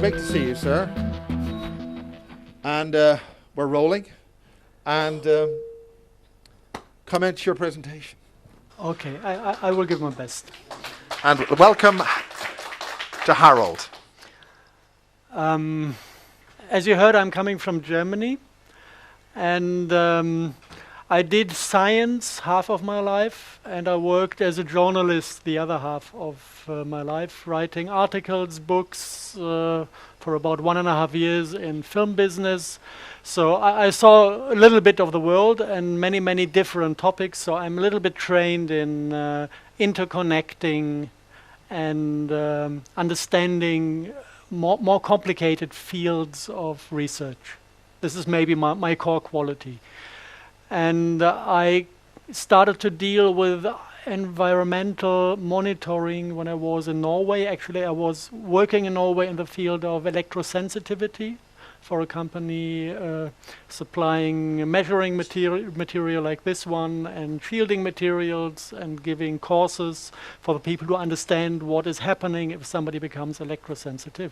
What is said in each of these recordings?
great to see you, sir. And we're rolling. And commence your presentation. Okay, I will give my best. And welcome to Harald. As you heard, I'm coming from Germany. And I did science half of my life, and I worked as a journalist the other half of my life, writing articles, books for about 1.5 years in film business. So I saw a little bit of the world and many, many different topics. So I'm a little bit trained in interconnecting and understanding more complicated fields of research. This is maybe my core quality. And I started to deal with environmental monitoring when I was in Norway. Actually, I was working in Norway in the field of electrosensitivity for a company supplying measuring material like this one and shielding materials and giving courses for the people to understand what is happening if somebody becomes electrosensitive.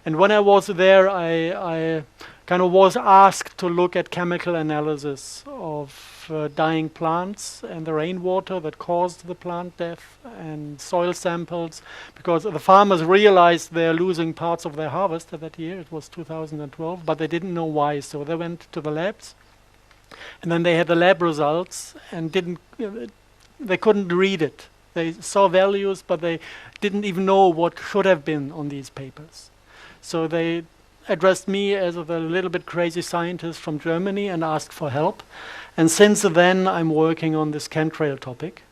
And when I was there, I kind of was asked to look at chemical analysis of dying plants and the rainwater that caused the plant death and soil samples, because the farmers realized they're losing parts of their harvest that year. It was 2012, but they didn't know why. So they went to the labs, and then they had the lab results and they couldn't read it. They saw values, but they didn't even know what should have been on these papers. So they addressed me as a little bit crazy scientist from Germany and asked for help. And since then, I'm working on this chemtrail topic.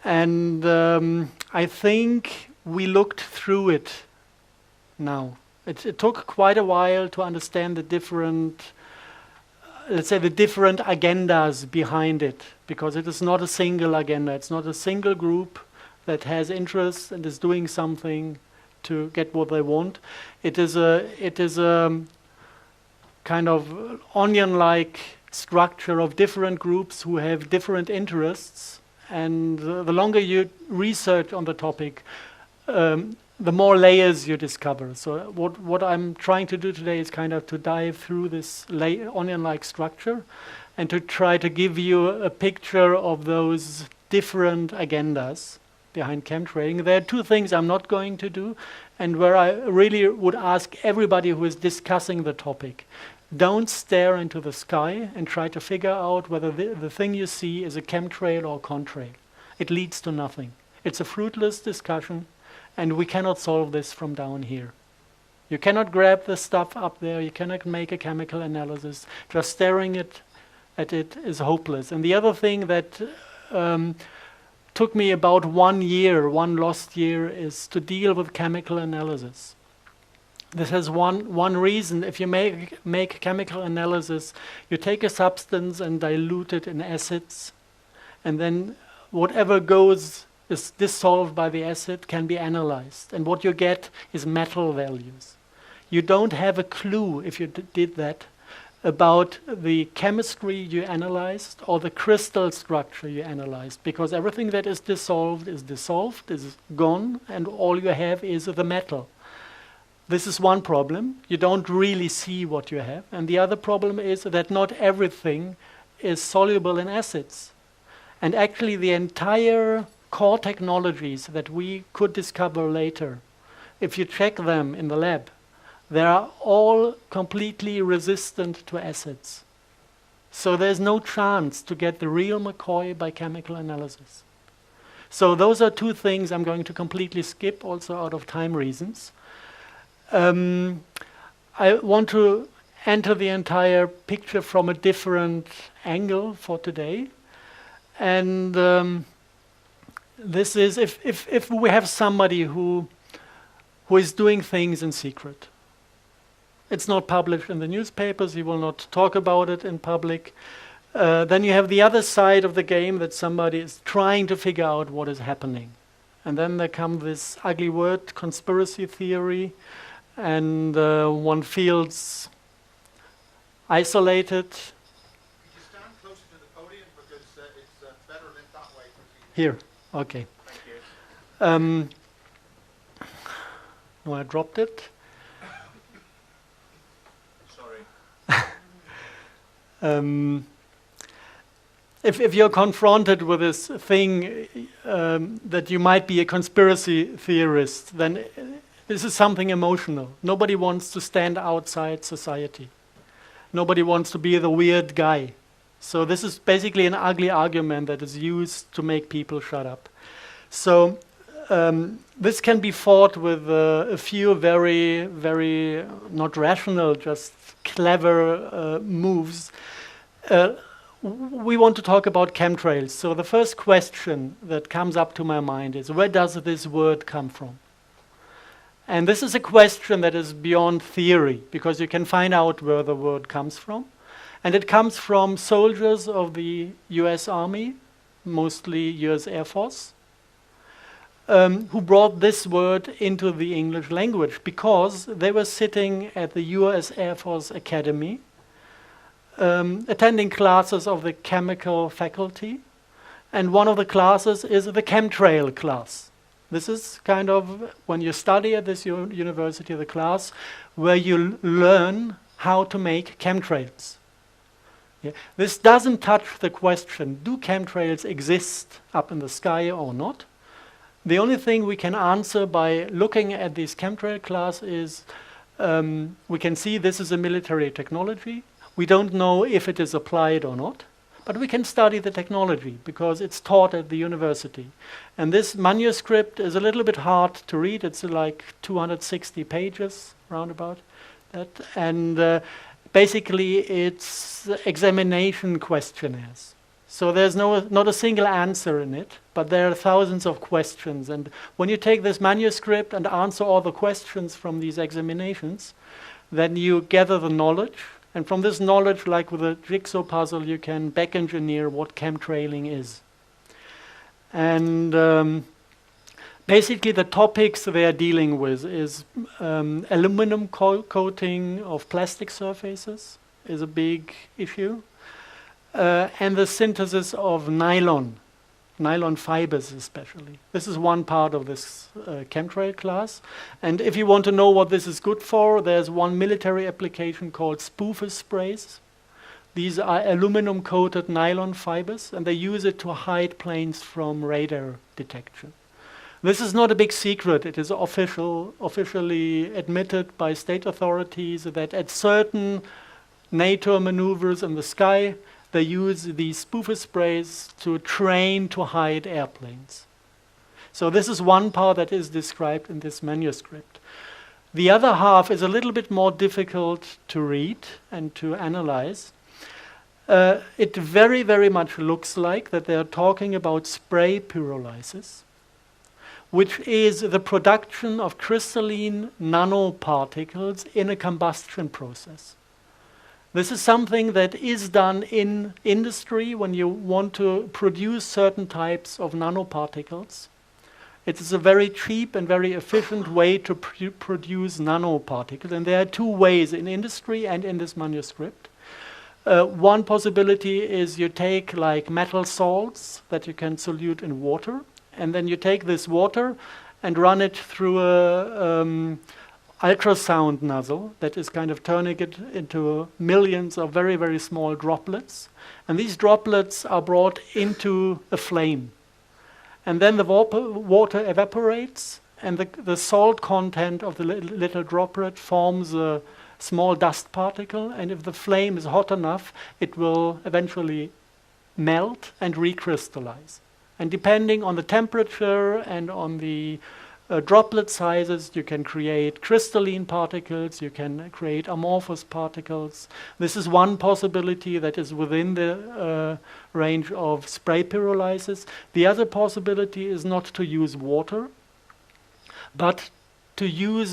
And I think we looked through it now. It took quite a while to understand the different, let's say, the different agendas behind it, because it is not a single agenda. It's not a single group that has interests and is doing something to get what they want. It is a kind of onion-like structure of different groups who have different interests, and the longer you research on the topic, the more layers you discover. So what I'm trying to do today is kind of to dive through this onion-like structure and to try to give you a picture of those different agendas behind chemtrailing. There are two things I'm not going to do, and where I really would ask everybody who is discussing the topic, don't stare into the sky and try to figure out whether the thing you see is a chemtrail or a contrail. It leads to nothing. It's a fruitless discussion, and we cannot solve this from down here. You cannot grab the stuff up there. You cannot make a chemical analysis. Just staring at it is hopeless. And the other thing that took me about 1 year, one lost year, is to deal with chemical analysis. This has one reason. If you make chemical analysis, you take a substance and dilute it in acids, and then whatever is dissolved by the acid can be analyzed. And what you get is metal values. You don't have a clue, if you did that, about the chemistry you analyzed or the crystal structure you analyzed, because everything that is dissolved, is gone, and all you have is the metal. This is one problem. You don't really see what you have. And the other problem is that not everything is soluble in acids. And actually the entire core technologies that we could discover later, if you check them in the lab, they are all completely resistant to acids. So there's no chance to get the real McCoy by chemical analysis. So those are two things I'm going to completely skip, also out of time reasons. I want to enter the entire picture from a different angle for today. And this is if we have somebody who is doing things in secret. It's not published in the newspapers, he will not talk about it in public. Then you have the other side of the game, that somebody is trying to figure out what is happening. And then there comes this ugly word, conspiracy theory, and one feels isolated. Could you stand closer to the podium, because it's better lit that way. Here, okay. Thank you. No, I dropped it. If you're confronted with this thing that you might be a conspiracy theorist, then this is something emotional. Nobody wants to stand outside society. Nobody wants to be the weird guy. So this is basically an ugly argument that is used to make people shut up. So this can be fought with a few very, very not rational, just clever moves. We want to talk about chemtrails. So the first question that comes up to my mind is, where does this word come from? And this is a question that is beyond theory, because you can find out where the word comes from. And it comes from soldiers of the US Army, mostly US Air Force, who brought this word into the English language because they were sitting at the US Air Force Academy, attending classes of the chemical faculty, and one of the classes is the chemtrail class. This is kind of, when you study at this university, the class where you learn how to make chemtrails. Yeah. This doesn't touch the question, do chemtrails exist up in the sky or not? The only thing we can answer by looking at this chemtrail class is we can see this is a military technology. We don't know if it is applied or not, but we can study the technology because it's taught at the university. And this manuscript is a little bit hard to read. It's like 260 pages, roundabout that. And basically it's examination questionnaires. So there's not a single answer in it, but there are thousands of questions. And when you take this manuscript and answer all the questions from these examinations, then you gather the knowledge. And from this knowledge, like with a jigsaw puzzle, you can back engineer what chemtrailing is. And basically the topics they are dealing with is aluminum coating of plastic surfaces is a big issue. And the synthesis of nylon fibers especially. This is one part of this chemtrail class. And if you want to know what this is good for, there's one military application called spoofer sprays. These are aluminum-coated nylon fibers, and they use it to hide planes from radar detection. This is not a big secret. It is officially admitted by state authorities that at certain NATO maneuvers in the sky, they use these spoofer sprays to train to hide airplanes. So this is one part that is described in this manuscript. The other half is a little bit more difficult to read and to analyze. It very, very much looks like that they are talking about spray pyrolysis, which is the production of crystalline nanoparticles in a combustion process. This is something that is done in industry when you want to produce certain types of nanoparticles. It is a very cheap and very efficient way to produce nanoparticles. And there are two ways in industry and in this manuscript. One possibility is you take like metal salts that you can solute in water, and then you take this water and run it through a ultrasound nozzle that is kind of turning it into millions of very, very small droplets. And these droplets are brought into a flame. And then the water evaporates, and the salt content of the little droplet forms a small dust particle. And if the flame is hot enough, it will eventually melt and recrystallize. And depending on the temperature and on the droplet sizes, you can create crystalline particles, you can create amorphous particles. This is one possibility that is within the range of spray pyrolysis. The other possibility is not to use water, but to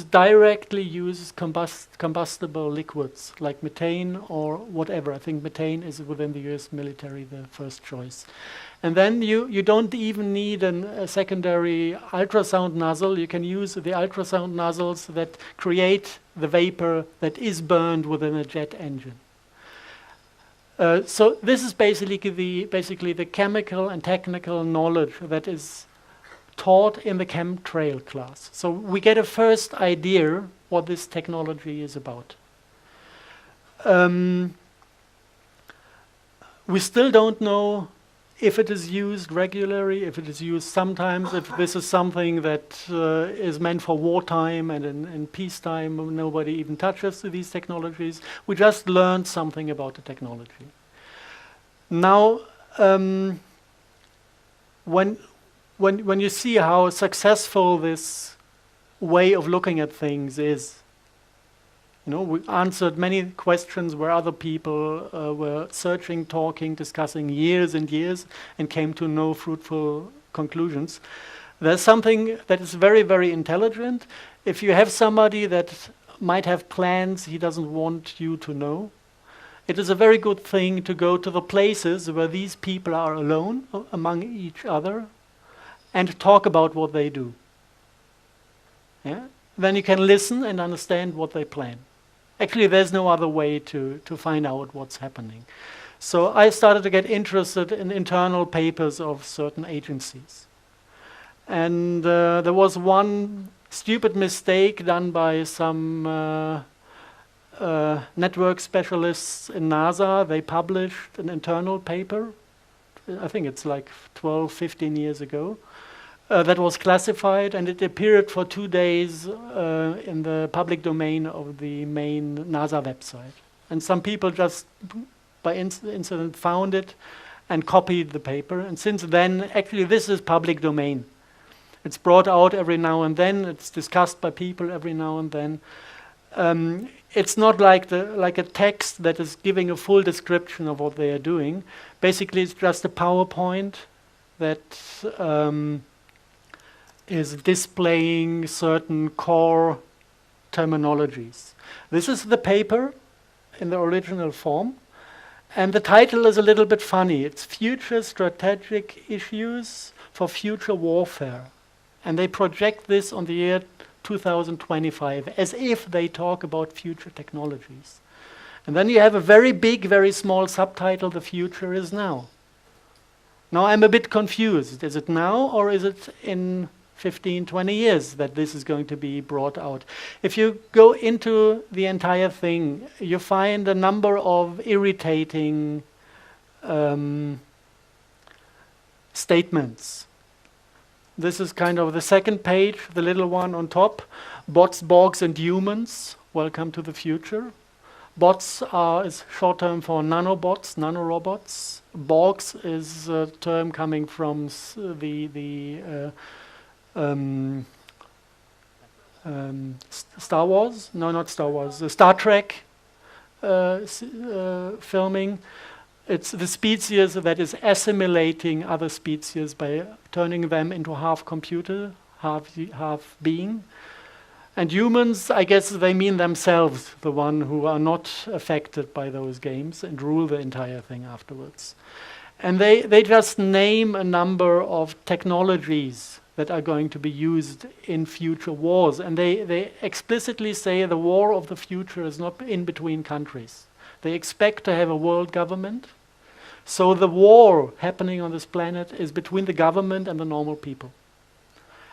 directly use combustible liquids like methane or whatever. I think methane is within the US military the first choice. And then you don't even need a secondary ultrasound nozzle. You can use the ultrasound nozzles that create the vapor that is burned within a jet engine. So this is basically the chemical and technical knowledge that is taught in the chemtrail class. So we get a first idea what this technology is about. We still don't know if it is used regularly, if it is used sometimes, if this is something that is meant for wartime and in peacetime nobody even touches these technologies. We just learned something about the technology. Now, when you see how successful this way of looking at things is, you know, we answered many questions where other people were searching, talking, discussing years and years and came to no fruitful conclusions. There's something that is very, very intelligent. If you have somebody that might have plans he doesn't want you to know, it is a very good thing to go to the places where these people are alone among each other and talk about what they do. Yeah? Then you can listen and understand what they plan. Actually, there's no other way to find out what's happening. So I started to get interested in internal papers of certain agencies. And there was one stupid mistake done by some network specialists in NASA. They published an internal paper, I think it's like 12, 15 years ago, that was classified, and it appeared for 2 days in the public domain of the main NASA website. And some people just by incident found it and copied the paper. And since then, actually this is public domain. It's brought out every now and then. It's discussed by people every now and then. It's not like a text that is giving a full description of what they are doing. Basically, it's just a PowerPoint that is displaying certain core terminologies. This is the paper in the original form, and the title is a little bit funny. It's Future Strategic Issues for Future Warfare. And they project this on the year 2025 as if they talk about future technologies. And then you have a very big, very small subtitle, The Future is Now. Now I'm a bit confused. Is it now or is it in 15, 20 years that this is going to be brought out? If you go into the entire thing, you find a number of irritating statements. This is kind of the second page, the little one on top. Bots, Borgs, and humans. Welcome to the future. Bots is short term for nanobots, nanorobots. Borgs is a term coming from Star Wars? No, not Star Wars. Star Trek filming. It's the species that is assimilating other species by turning them into half computer, half being. And humans, I guess they mean themselves, the one who are not affected by those games and rule the entire thing afterwards. And they just name a number of technologies that are going to be used in future wars. And they explicitly say the war of the future is not in between countries. They expect to have a world government. So the war happening on this planet is between the government and the normal people.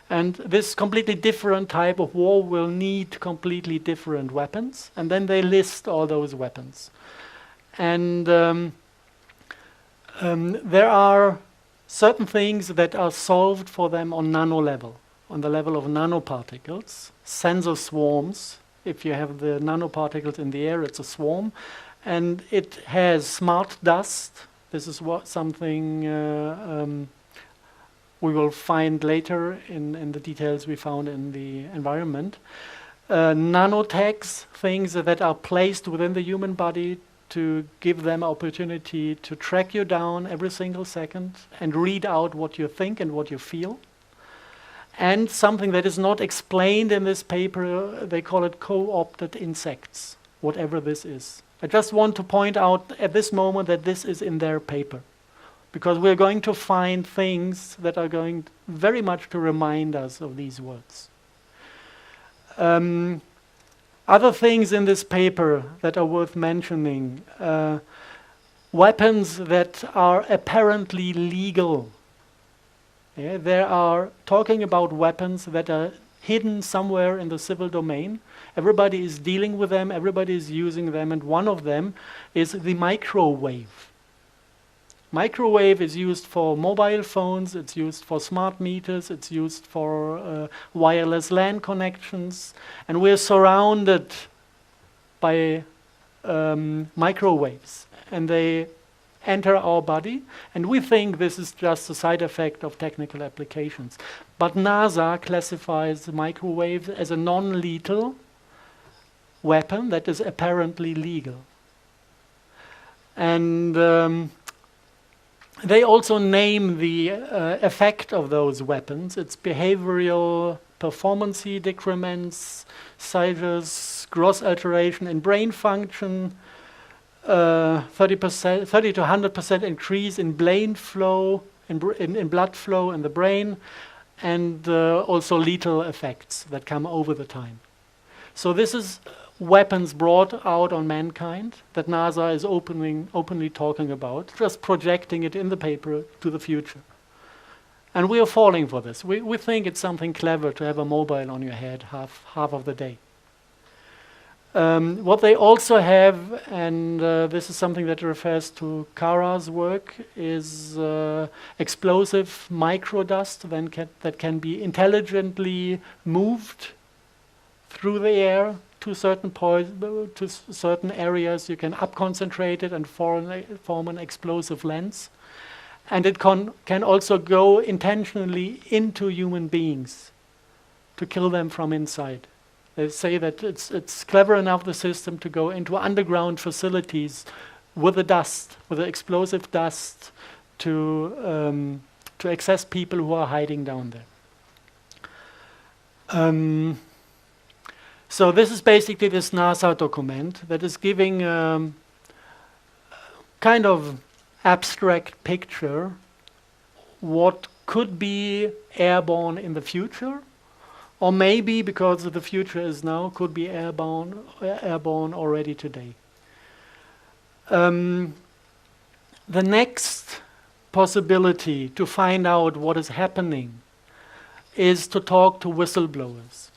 And this completely different type of war will need completely different weapons. And then they list all those weapons. And there are certain things that are solved for them on nano level, on the level of nanoparticles, sensor swarms. If you have the nanoparticles in the air, it's a swarm. And it has smart dust. This is something we will find later in the details we found in the environment. Nanotechs, things that are placed within the human body to give them opportunity to track you down every single second and read out what you think and what you feel. And something that is not explained in this paper, they call it co-opted insects, whatever this is. I just want to point out at this moment that this is in their paper, because we're going to find things that are going very much to remind us of these words. Other things in this paper that are worth mentioning, weapons that are apparently legal. Yeah, they are talking about weapons that are hidden somewhere in the civil domain. Everybody is dealing with them, everybody is using them, and one of them is the microwave. Microwave is used for mobile phones, it's used for smart meters, it's used for wireless LAN connections, and we're surrounded by microwaves, and they enter our body, and we think this is just a side effect of technical applications. But NASA classifies microwaves as a non-lethal weapon that is apparently legal. And they also name the effect of those weapons. It's behavioral performance decrements, seizures, gross alteration in brain function, 30 to 100% increase in brain flow, in blood flow in the brain, and also lethal effects that come over the time. So this is weapons brought out on mankind that NASA is openly talking about, just projecting it in the paper to the future. And we are falling for this. We think it's something clever to have a mobile on your head half of the day. What they also have, and this is something that refers to Kara's work, is explosive microdust that can be intelligently moved through the air to certain areas. You can up-concentrate it and form an explosive lens. And it can also go intentionally into human beings to kill them from inside. They say that it's clever enough, the system, to go into underground facilities with the explosive dust to access people who are hiding down there. So this is basically this NASA document that is giving kind of abstract picture what could be airborne in the future, or maybe, because the future is now, could be airborne already today. The next possibility to find out what is happening is to talk to whistleblowers.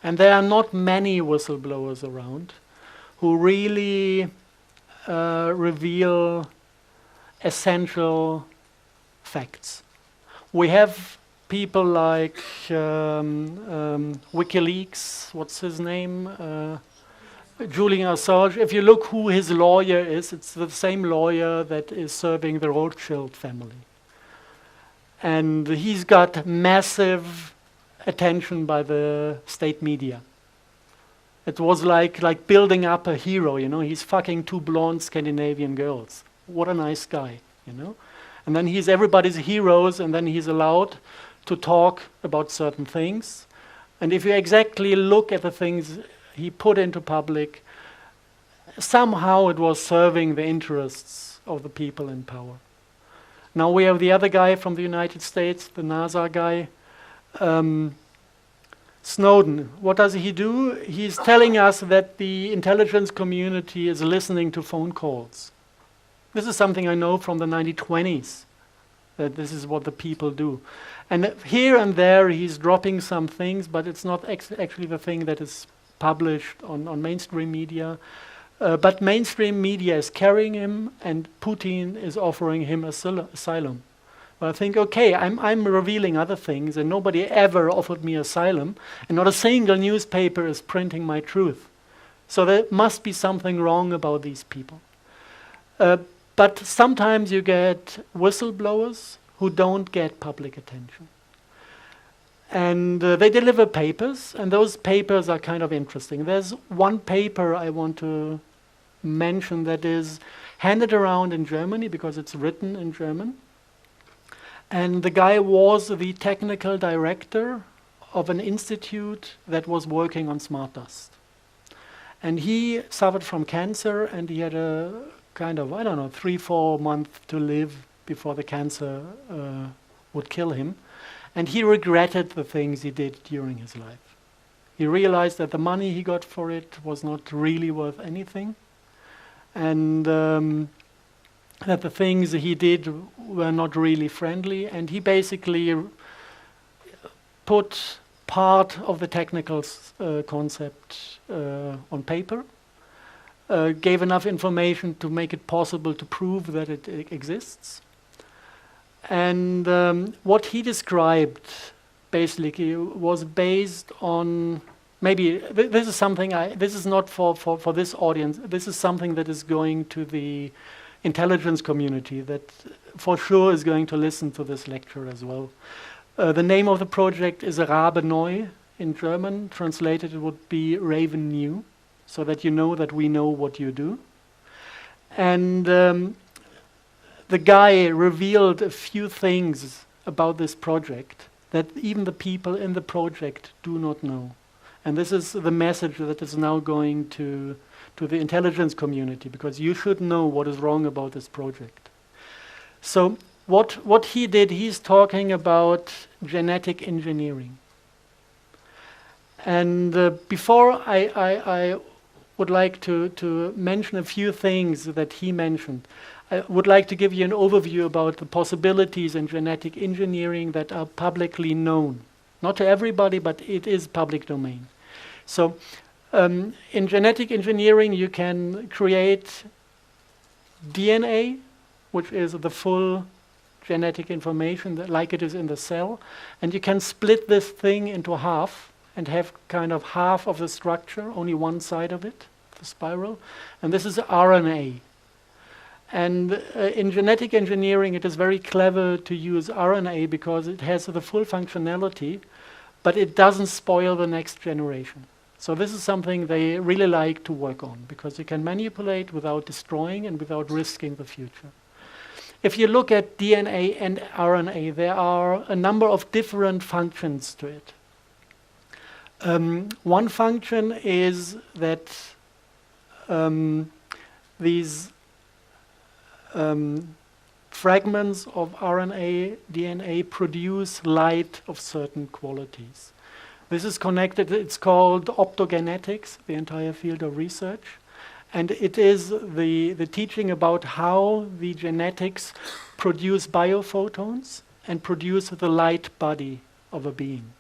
And there are not many whistleblowers around who really reveal essential facts. We have people like WikiLeaks, what's his name? Julian Assange. If you look who his lawyer is, it's the same lawyer that is serving the Rothschild family. And he's got massive attention by the state media. It was like building up a hero, you know. He's fucking 2 blonde Scandinavian girls. What a nice guy, you know. And then he's everybody's heroes, and then he's allowed to talk about certain things. And if you exactly look at the things he put into public, somehow it was serving the interests of the people in power. Now we have the other guy from the United States, the NASA guy, Snowden. What does he do? He's telling us that the intelligence community is listening to phone calls. This is something I know from the 1920s, that this is what the people do. And here and there he's dropping some things, but it's not actually the thing that is published on mainstream media. But mainstream media is carrying him, and Putin is offering him asylum. But I think, okay, I'm revealing other things, and nobody ever offered me asylum, and not a single newspaper is printing my truth. So there must be something wrong about these people. But sometimes you get whistleblowers who don't get public attention. And they deliver papers, and those papers are kind of interesting. There's one paper I want to mention that is handed around in Germany because it's written in German. And the guy was the technical director of an institute that was working on smart dust. And he suffered from cancer, and he had a kind of, 3-4 months to live before the cancer would kill him. And he regretted the things he did during his life. He realized that the money he got for it was not really worth anything, and that the things he did were not really friendly, and he basically put part of the technical concept on paper, gave enough information to make it possible to prove that it exists. And what he described basically was based on, maybe this is something this is not for this audience, this is something that is going to the intelligence community that for sure is going to listen to this lecture as well. The name of the project is Rabe Neu in German. Translated it would be Raven New, so that you know that we know what you do. And the guy revealed a few things about this project that even the people in the project do not know. And this is the message that is now going to the intelligence community, because you should know what is wrong about this project. So what he did, he's talking about genetic engineering. And before I would like to mention a few things that he mentioned, I would like to give you an overview about the possibilities in genetic engineering that are publicly known. Not to everybody, but it is public domain. So in genetic engineering, you can create DNA, which is the full genetic information like it is in the cell, and you can split this thing into half and have kind of half of the structure, only one side of it, the spiral, and this is RNA. And in genetic engineering, it is very clever to use RNA because it has the full functionality, but it doesn't spoil the next generation. So this is something they really like to work on, because you can manipulate without destroying and without risking the future. If you look at DNA and RNA, there are a number of different functions to it. One function is that these fragments of RNA, DNA produce light of certain qualities. This is connected, it's called optogenetics, the entire field of research. And it is the teaching about how the genetics produce biophotons and produce the light body of a being.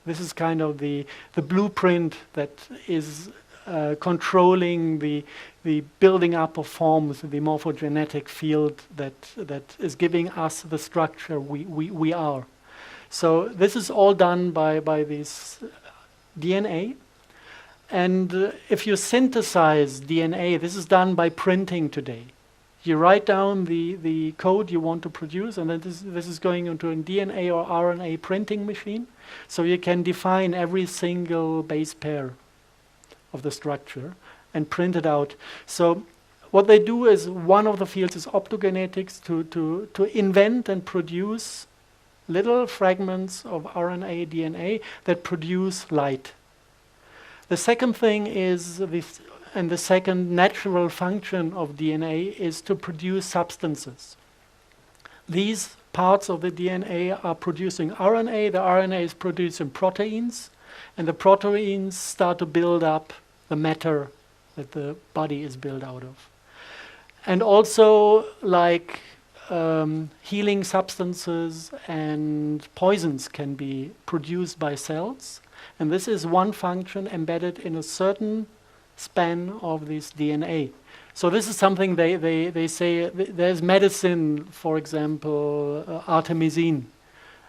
This is kind of the blueprint that is controlling the building up of forms, the morphogenetic field that is giving us the structure we are. So this is all done by this DNA. And if you synthesize DNA, this is done by printing today. You write down the code you want to produce, and then this is going into a DNA or RNA printing machine. So you can define every single base pair of the structure and print it out. So what they do is, one of the fields is optogenetics, to invent and produce little fragments of RNA, DNA that produce light. The second thing is, and the second natural function of DNA is to produce substances. These parts of the DNA are producing RNA, the RNA is producing proteins, and the proteins start to build up the matter that the body is built out of. And also, like healing substances and poisons can be produced by cells. And this is one function embedded in a certain span of this DNA. So this is something they say, there's medicine, for example, artemisinin.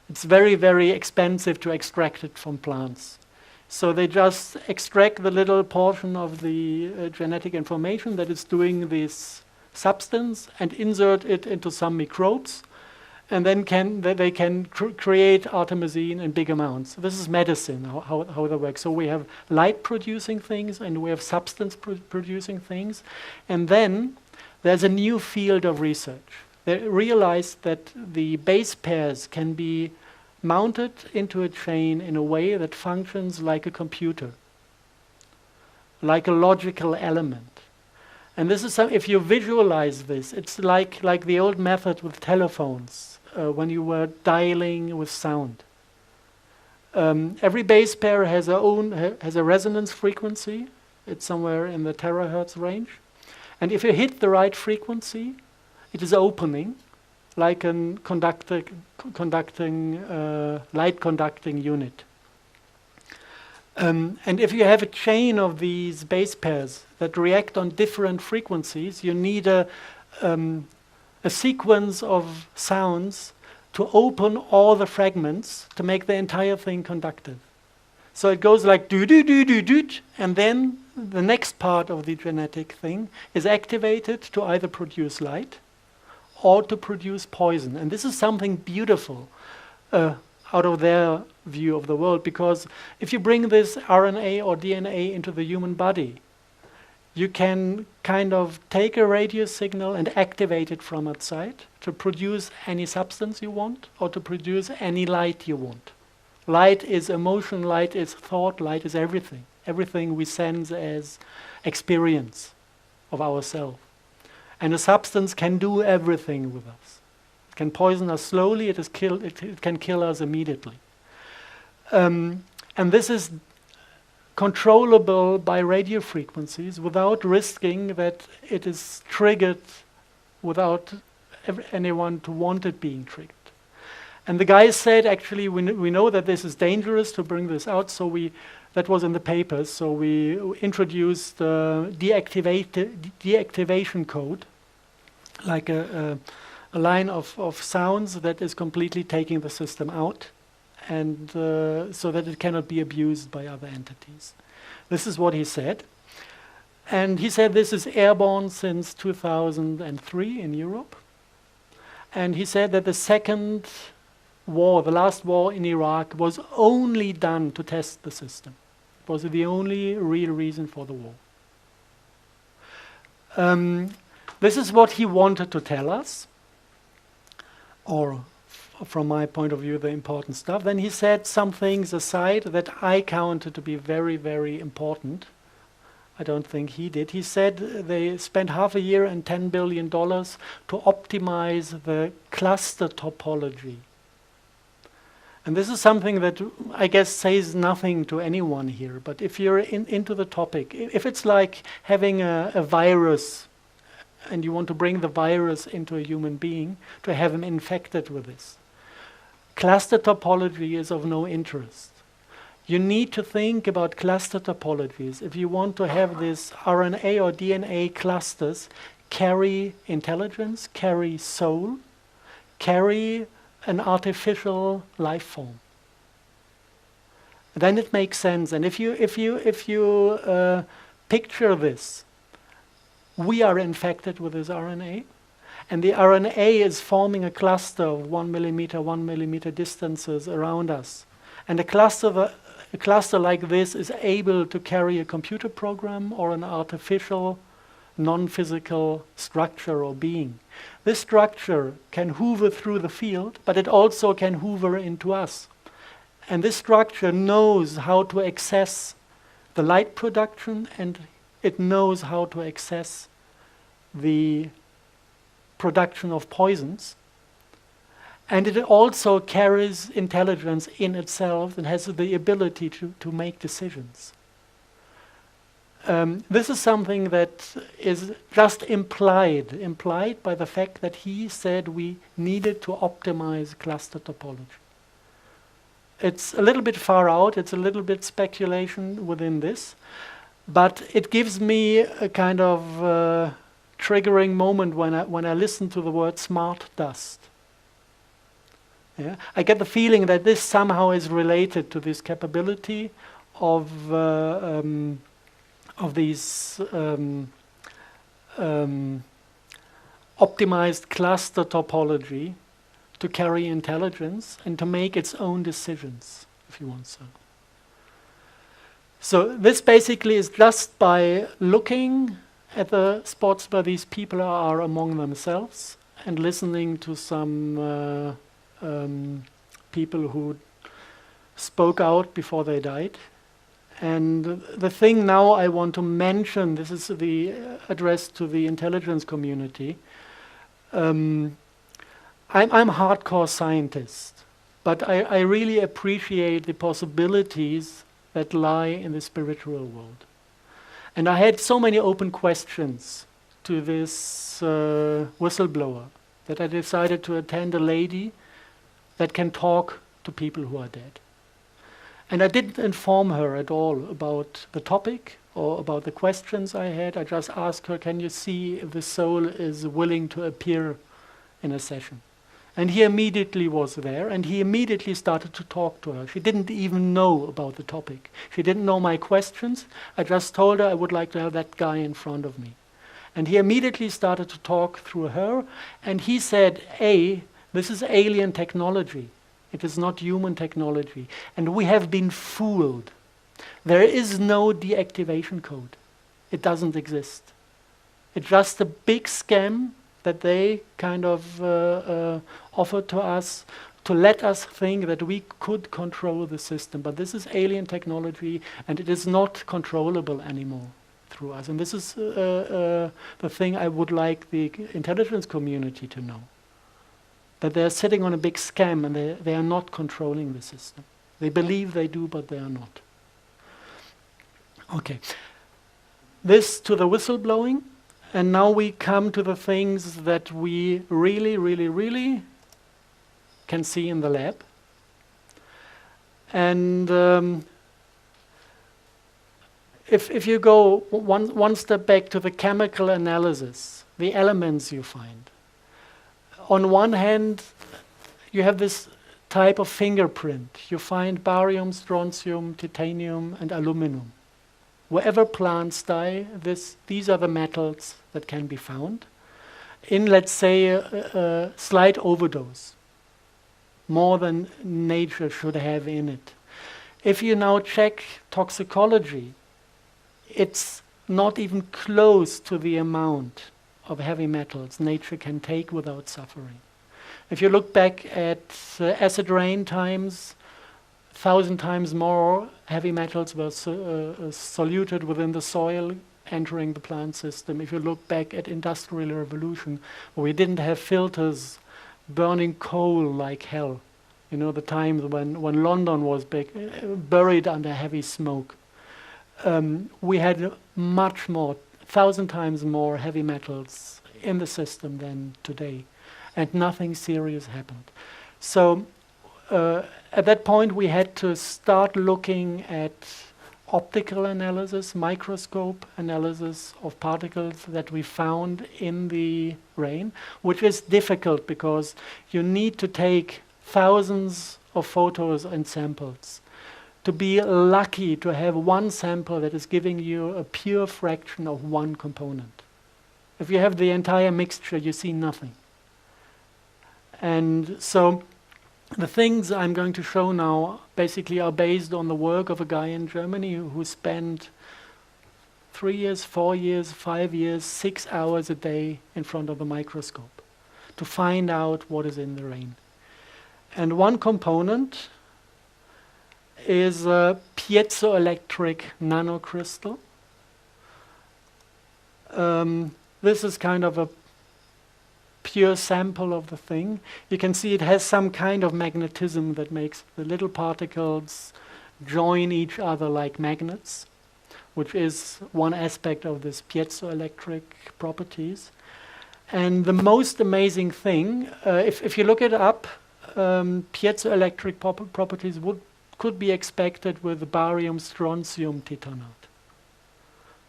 It's very, very expensive to extract it from plants. So they just extract the little portion of the genetic information that is doing this substance and insert it into some microbes, and then they can create artemisinin in big amounts. This is medicine, how that works. So we have light-producing things and we have substance-producing things. And then there's a new field of research. They realized that the base pairs can be mounted into a chain in a way that functions like a computer, like a logical element. And this is if you visualize this, it's like the old method with telephones. When you were dialing with sound. Every base pair has a resonance frequency. It's somewhere in the terahertz range. And if you hit the right frequency, it is opening, like a light conducting unit. And if you have a chain of these base pairs that react on different frequencies, you need a sequence of sounds to open all the fragments to make the entire thing conductive. So it goes like do do do do do, and then the next part of the genetic thing is activated to either produce light or to produce poison. And this is something beautiful out of their view of the world, because if you bring this RNA or DNA into the human body, you can kind of take a radio signal and activate it from outside to produce any substance you want or to produce any light you want. Light is emotion, light is thought, light is everything. Everything we sense as experience of ourselves. And a substance can do everything with us. It can poison us slowly, it can kill us immediately. And this is controllable by radio frequencies without risking that it is triggered without anyone to want it being triggered. And the guys said, actually, we know that this is dangerous to bring this out, so that was in the papers, so we introduced deactivation code, like a line of sounds that is completely taking the system out, and so that it cannot be abused by other entities. This is what he said. And he said this is airborne since 2003 in Europe. And he said that the second war, the last war in Iraq, was only done to test the system. It was the only real reason for the war. This is what he wanted to tell us, or from my point of view, the important stuff. Then he said some things aside that I counted to be very, very important. I don't think he did. He said they spent half a year and $10 billion to optimize the cluster topology. And this is something that I guess says nothing to anyone here, but if you're into the topic, if it's like having a virus and you want to bring the virus into a human being to have him infected with this, cluster topology is of no interest. You need to think about cluster topologies if you want to have this RNA or DNA clusters carry intelligence, carry soul, carry an artificial life form. Then it makes sense. And if you picture this, we are infected with this RNA, and the RNA is forming a cluster of 1 millimeter distances around us. And a cluster like this is able to carry a computer program or an artificial, non-physical structure or being. This structure can hoover through the field, but it also can hoover into us. And this structure knows how to access the light production, and it knows how to access the production of poisons. And it also carries intelligence in itself and has the ability to make decisions. This is something that is just implied by the fact that he said we needed to optimize cluster topology. It's a little bit far out, it's a little bit speculation within this, but it gives me a kind of triggering moment when I listen to the word smart dust. Yeah? I get the feeling that this somehow is related to this capability of these optimized cluster topology to carry intelligence and to make its own decisions, if you want so. So this basically is just by looking at the spots where these people are among themselves and listening to some people who spoke out before they died. And the thing now I want to mention, this is the address to the intelligence community. I'm hardcore scientist, but I really appreciate the possibilities that lie in the spiritual world. And I had so many open questions to this whistleblower that I decided to attend a lady that can talk to people who are dead. And I didn't inform her at all about the topic or about the questions I had. I just asked her, can you see if the soul is willing to appear in a session? And he immediately was there, and he immediately started to talk to her. She didn't even know about the topic. She didn't know my questions. I just told her I would like to have that guy in front of me. And he immediately started to talk through her, and he said, this is alien technology. It is not human technology. And we have been fooled. There is no deactivation code. It doesn't exist. It's just a big scam that they kind of offered to us to let us think that we could control the system. But this is alien technology, and it is not controllable anymore through us. And this is the thing I would like the intelligence community to know. That they're sitting on a big scam, and they are not controlling the system. They believe they do, but they are not. Okay. This to the whistleblowing. And now we come to the things that we really, really, really can see in the lab. And if you go one step back to the chemical analysis, the elements you find. On one hand, you have this type of fingerprint. You find barium, strontium, titanium, and aluminum. Wherever plants die, these are the metals that can be found in, let's say, a slight overdose, more than nature should have in it. If you now check toxicology, it's not even close to the amount of heavy metals nature can take without suffering. If you look back at acid rain times, 1,000 times more heavy metals were soluted within the soil, entering the plant system. If you look back at industrial revolution, where we didn't have filters, burning coal like hell, you know, the times when London was buried under heavy smoke, we had much more, 1,000 times more heavy metals in the system than today, and nothing serious happened. So at that point, we had to start looking at optical analysis, microscope analysis of particles that we found in the rain, which is difficult because you need to take thousands of photos and samples to be lucky to have one sample that is giving you a pure fraction of one component. If you have the entire mixture, you see nothing. And so the things I'm going to show now basically are based on the work of a guy in Germany who spent 3 years, 4 years, 5 years, 6 hours a day in front of a microscope to find out what is in the rain. And one component is a piezoelectric nanocrystal. This is kind of a pure sample of the thing. You can see it has some kind of magnetism that makes the little particles join each other like magnets, which is one aspect of this piezoelectric properties. And the most amazing thing, if you look it up, piezoelectric properties could be expected with barium, strontium, titanate,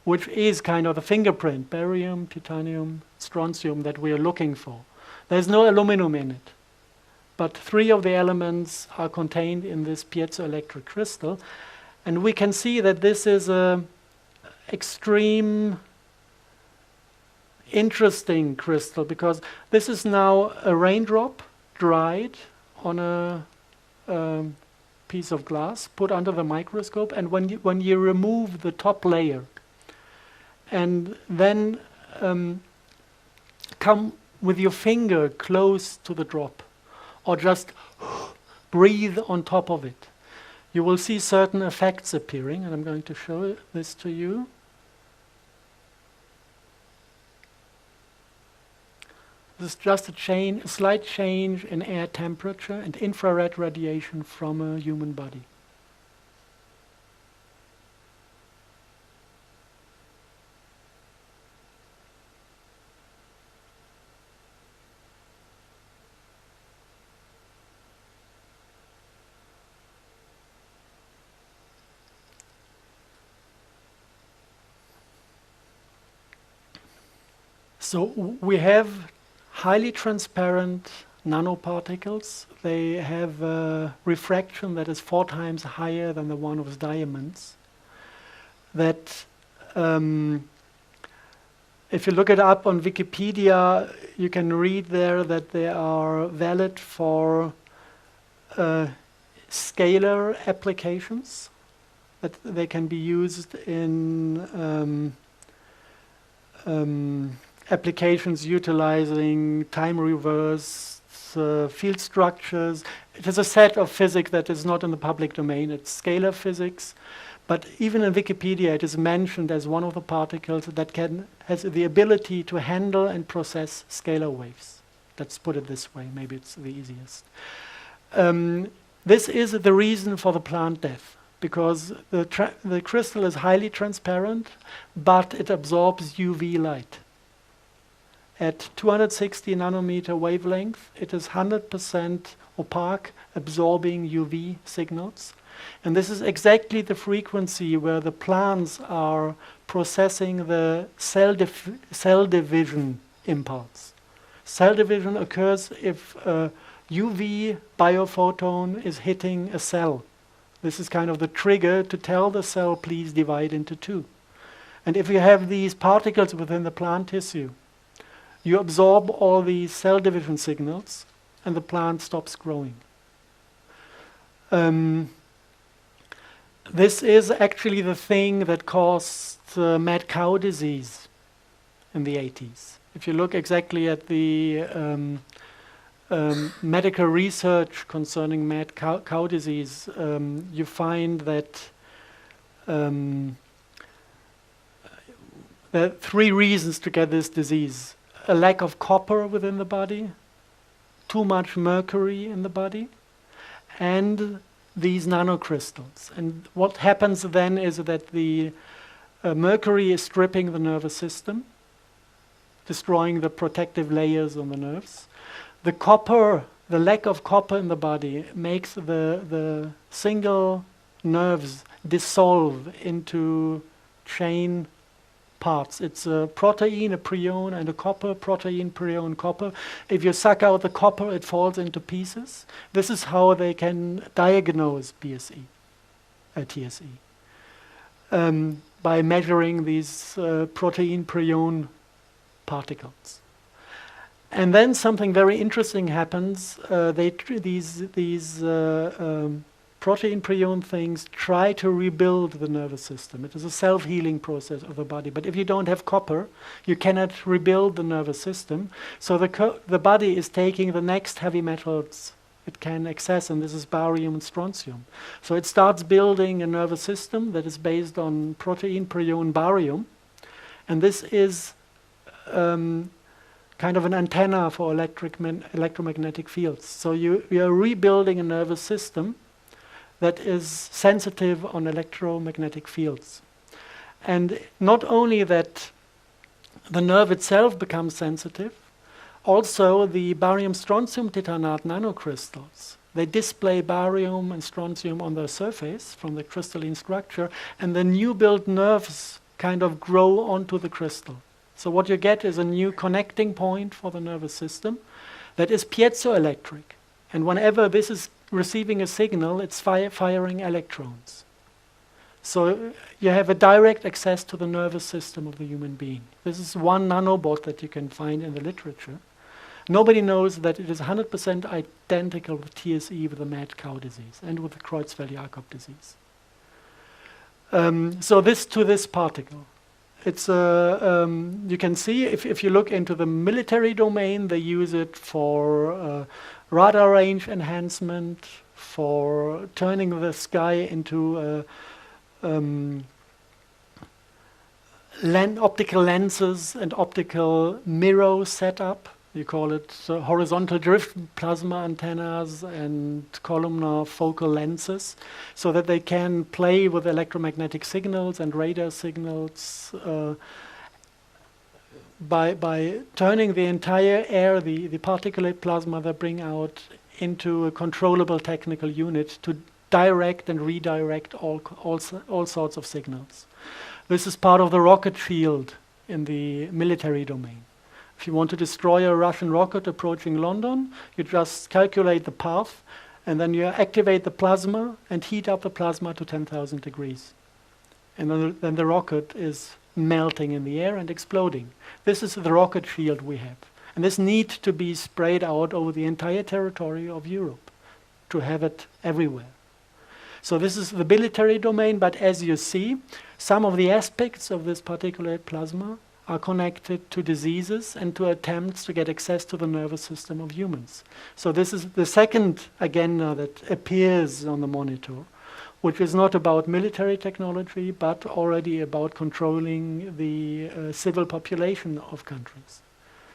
which is kind of the fingerprint, barium, titanium, strontium that we are looking for. There's no aluminum in it, but 3 of the elements are contained in this piezoelectric crystal, and we can see that this is a extreme interesting crystal because this is now a raindrop dried on a piece of glass, put under the microscope, and when you remove the top layer and then come with your finger close to the drop or just breathe on top of it, you will see certain effects appearing, and I'm going to show this to you. This is just a slight change in air temperature and infrared radiation from a human body. We have highly transparent nanoparticles. They have a refraction that is 4 times higher than the one of diamonds. That if you look it up on Wikipedia, you can read there that they are valid for scalar applications, that they can be used in applications utilizing time reverse field structures. It is a set of physics that is not in the public domain. It's scalar physics. But even in Wikipedia, it is mentioned as one of the particles that has the ability to handle and process scalar waves. Let's put it this way. Maybe it's the easiest. This is the reason for the plant death, because the crystal is highly transparent, but it absorbs UV light. At 260 nanometer wavelength, it is 100% opaque, absorbing UV signals. And this is exactly the frequency where the plants are processing the cell division impulse. Cell division occurs if a UV biophoton is hitting a cell. This is kind of the trigger to tell the cell, please divide into 2. And if you have these particles within the plant tissue, you absorb all these cell division signals and the plant stops growing. This is actually the thing that caused mad cow disease in the 80s. If you look exactly at the medical research concerning mad cow disease, you find that there are 3 reasons to get this disease. A lack of copper within the body, too much mercury in the body, and these nanocrystals. And what happens then is that the mercury is stripping the nervous system, destroying the protective layers on the nerves. The copper, the lack of copper in the body makes the single nerves dissolve into chain parts. It's a protein, a prion, and a copper, protein, prion, copper. If you suck out the copper, it falls into pieces. This is how they can diagnose TSE, by measuring these protein, prion particles. And then something very interesting happens. These protein prion things try to rebuild the nervous system. It is a self-healing process of the body. But if you don't have copper, you cannot rebuild the nervous system. So the body is taking the next heavy metals it can access, and this is barium and strontium. So it starts building a nervous system that is based on protein prion barium. And this is kind of an antenna for electromagnetic fields. So you are rebuilding a nervous system that is sensitive on electromagnetic fields. And not only that the nerve itself becomes sensitive, also the barium-strontium titanate nanocrystals, they display barium and strontium on their surface from the crystalline structure, and the new built nerves kind of grow onto the crystal. So what you get is a new connecting point for the nervous system that is piezoelectric. And whenever this is receiving a signal, it's firing electrons. So you have a direct access to the nervous system of the human being. This is one nanobot that you can find in the literature. Nobody knows that it is 100% identical with TSE, with the mad cow disease, and with the Creutzfeldt-Jakob disease. So this particle. It's you can see if you look into the military domain, they use it for radar range enhancement, for turning the sky into optical lenses and optical mirror setup. You call it horizontal drift plasma antennas and columnar focal lenses, so that they can play with electromagnetic signals and radar signals by turning the entire air, the particulate plasma they bring out, into a controllable technical unit to direct and redirect all sorts of signals. This is part of the rocket shield in the military domain. If you want to destroy a Russian rocket approaching London, you just calculate the path, and then you activate the plasma and heat up the plasma to 10,000 degrees. And then the rocket is melting in the air and exploding. This is the rocket shield we have. And this needs to be sprayed out over the entire territory of Europe to have it everywhere. So this is the military domain, but as you see, some of the aspects of this particulate plasma are connected to diseases and to attempts to get access to the nervous system of humans. So this is the second agenda that appears on the monitor, which is not about military technology, but already about controlling the civil population of countries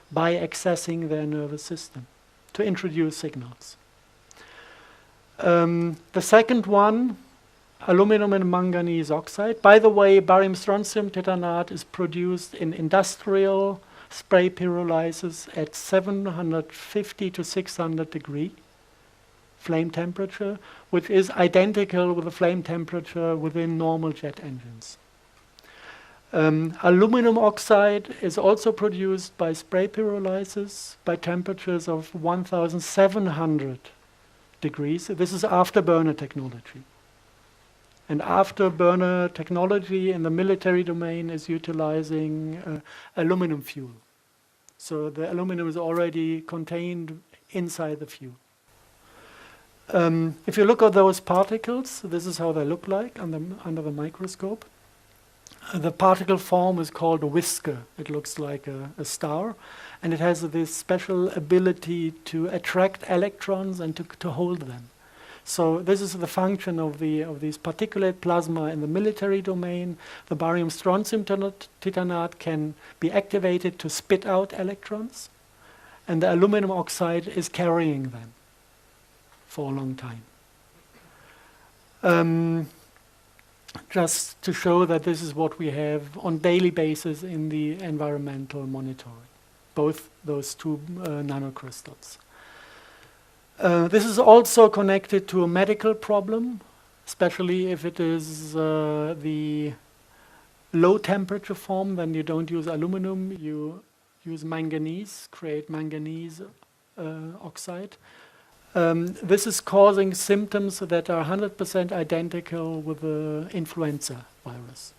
by accessing their nervous system to introduce signals. The second one, aluminum and manganese oxide. By the way, barium strontium titanate is produced in industrial spray pyrolysis at 750 to 600 degree flame temperature, which is identical with the flame temperature within normal jet engines. Aluminum oxide is also produced by spray pyrolysis by temperatures of 1,700 degrees. This is afterburner technology. And afterburner technology in the military domain is utilizing aluminum fuel. So the aluminum is already contained inside the fuel. If you look at those particles, this is how they look like under the microscope. The particle form is called a whisker. It looks like a star, and it has this special ability to attract electrons and to hold them. So this is the function of these particulate plasma in the military domain. The barium strontium titanate can be activated to spit out electrons, and the aluminum oxide is carrying them for a long time. Just to show that this is what we have on daily basis in the environmental monitoring, both those two nanocrystals. This is also connected to a medical problem, especially if it is the low temperature form. Then you don't use aluminum, you use manganese, create manganese oxide. This is causing symptoms that are 100% identical with the influenza virus.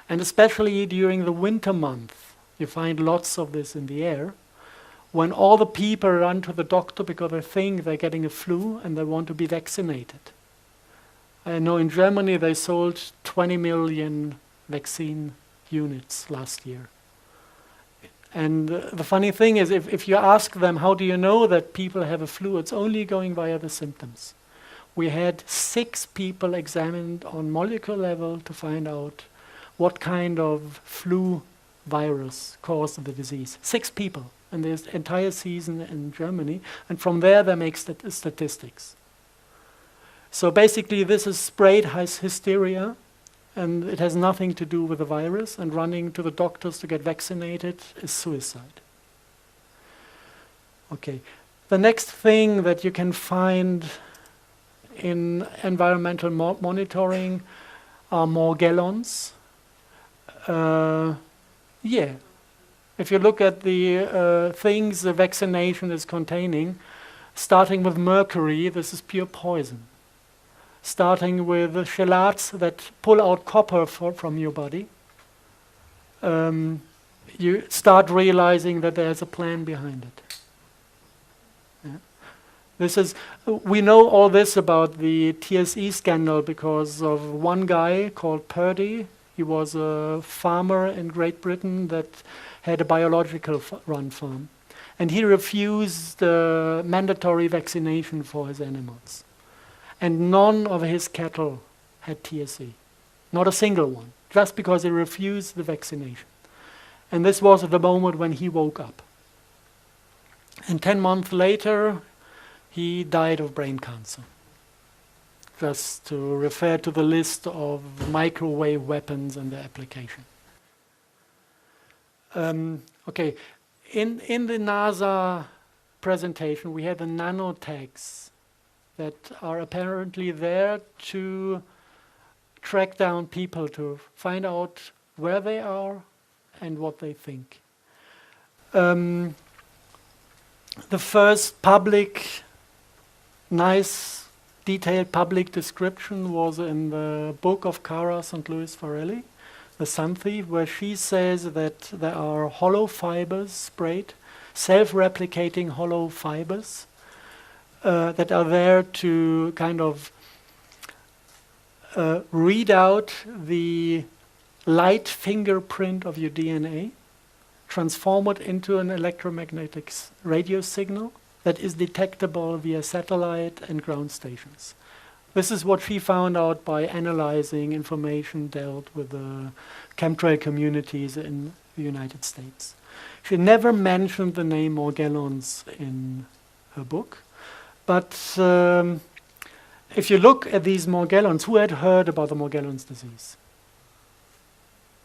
And especially during the winter month, you find lots of this in the air, when all the people run to the doctor because they think they're getting a flu and they want to be vaccinated. I know in Germany they sold 20 million vaccine units last year. And the funny thing is, if you ask them, how do you know that people have a flu, it's only going via the symptoms. We had 6 people examined on molecular level to find out what kind of flu virus caused the disease. 6 people in this entire season in Germany, and from there they make statistics. So basically this is sprayed hysteria, and it has nothing to do with the virus, and running to the doctors to get vaccinated is suicide. Okay, the next thing that you can find in environmental monitoring are Morgellons. If you look at the things the vaccination is containing, starting with mercury, this is pure poison. Starting with the chelates that pull out copper from your body, you start realizing that there's a plan behind it. Yeah. We know all this about the TSE scandal because of one guy called Purdy. He was a farmer in Great Britain that had a biological run farm. And he refused mandatory vaccination for his animals. And none of his cattle had TSE. Not a single one. Just because he refused the vaccination. And this was at the moment when he woke up. And 10 months later, he died of brain cancer. Just to refer to the list of microwave weapons and their application. Okay, in the NASA presentation, we had the nanotags that are apparently there to track down people, to find out where they are and what they think. Um, the first public, nice, detailed public description was in the book of Cara St. Louis Farrelly, The Sun Thief, where she says that there are hollow fibers sprayed, self-replicating hollow fibers that are there to kind of read out the light fingerprint of your DNA, transform it into an electromagnetic radio signal that is detectable via satellite and ground stations. This is what she found out by analyzing information dealt with the chemtrail communities in the United States. She never mentioned the name Morgellons in her book, but if you look at these Morgellons, who had heard about the Morgellons disease?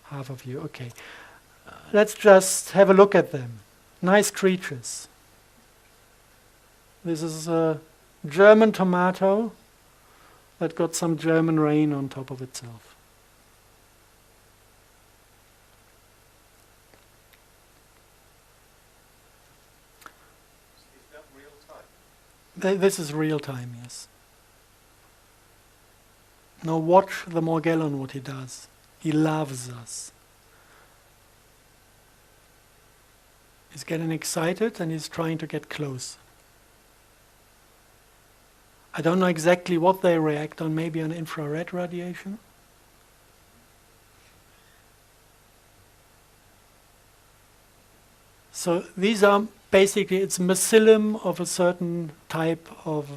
Half of you, okay. Let's just have a look at them. Nice creatures. This is a German tomato that got some German rain on top of itself. Is that real time? This is real time, yes. Now watch the Morgellon, what he does. He loves us. He's getting excited and he's trying to get close. I don't know exactly what they react on, maybe on infrared radiation. So these are basically, it's mycelium of a certain type of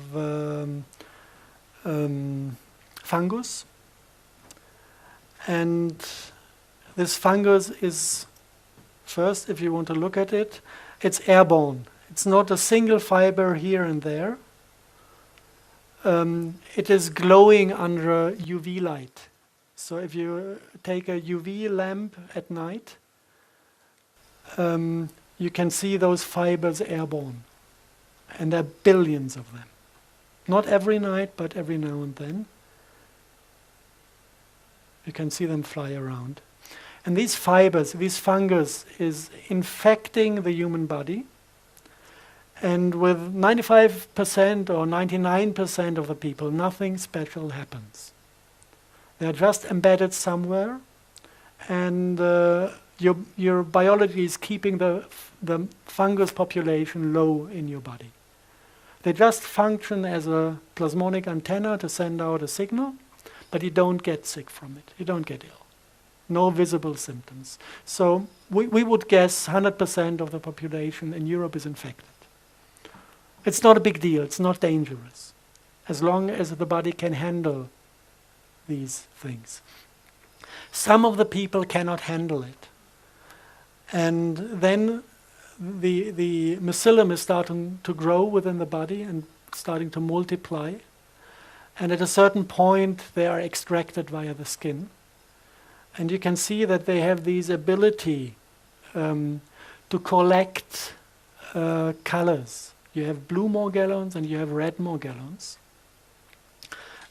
fungus. And this fungus is, first, if you want to look at it, it's airborne. It's not a single fiber here and there. It is glowing under UV light. So if you take a UV lamp at night, you can see those fibers airborne. And there are billions of them. Not every night, but every now and then. You can see them fly around. And these fibers, this fungus is infecting the human body. And with 95% or 99% of the people, nothing special happens. They're just embedded somewhere, and your biology is keeping the fungus population low in your body. They just function as a plasmonic antenna to send out a signal, but you don't get sick from it. You don't get ill. No visible symptoms. So we would guess 100% of the population in Europe is infected. It's not a big deal. It's not dangerous, as long as the body can handle these things. Some of the people cannot handle it. And then the mycelium is starting to grow within the body and starting to multiply. And at a certain point, they are extracted via the skin. And you can see that they have this ability to collect colors. You have blue Morgellons and you have red Morgellons.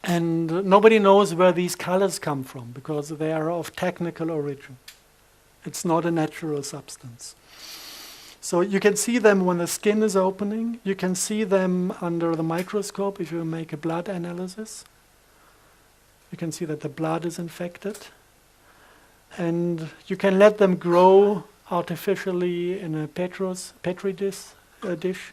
And nobody knows where these colors come from because they are of technical origin. It's not a natural substance. So you can see them when the skin is opening. You can see them under the microscope if you make a blood analysis. You can see that the blood is infected. And you can let them grow artificially in a petri dish.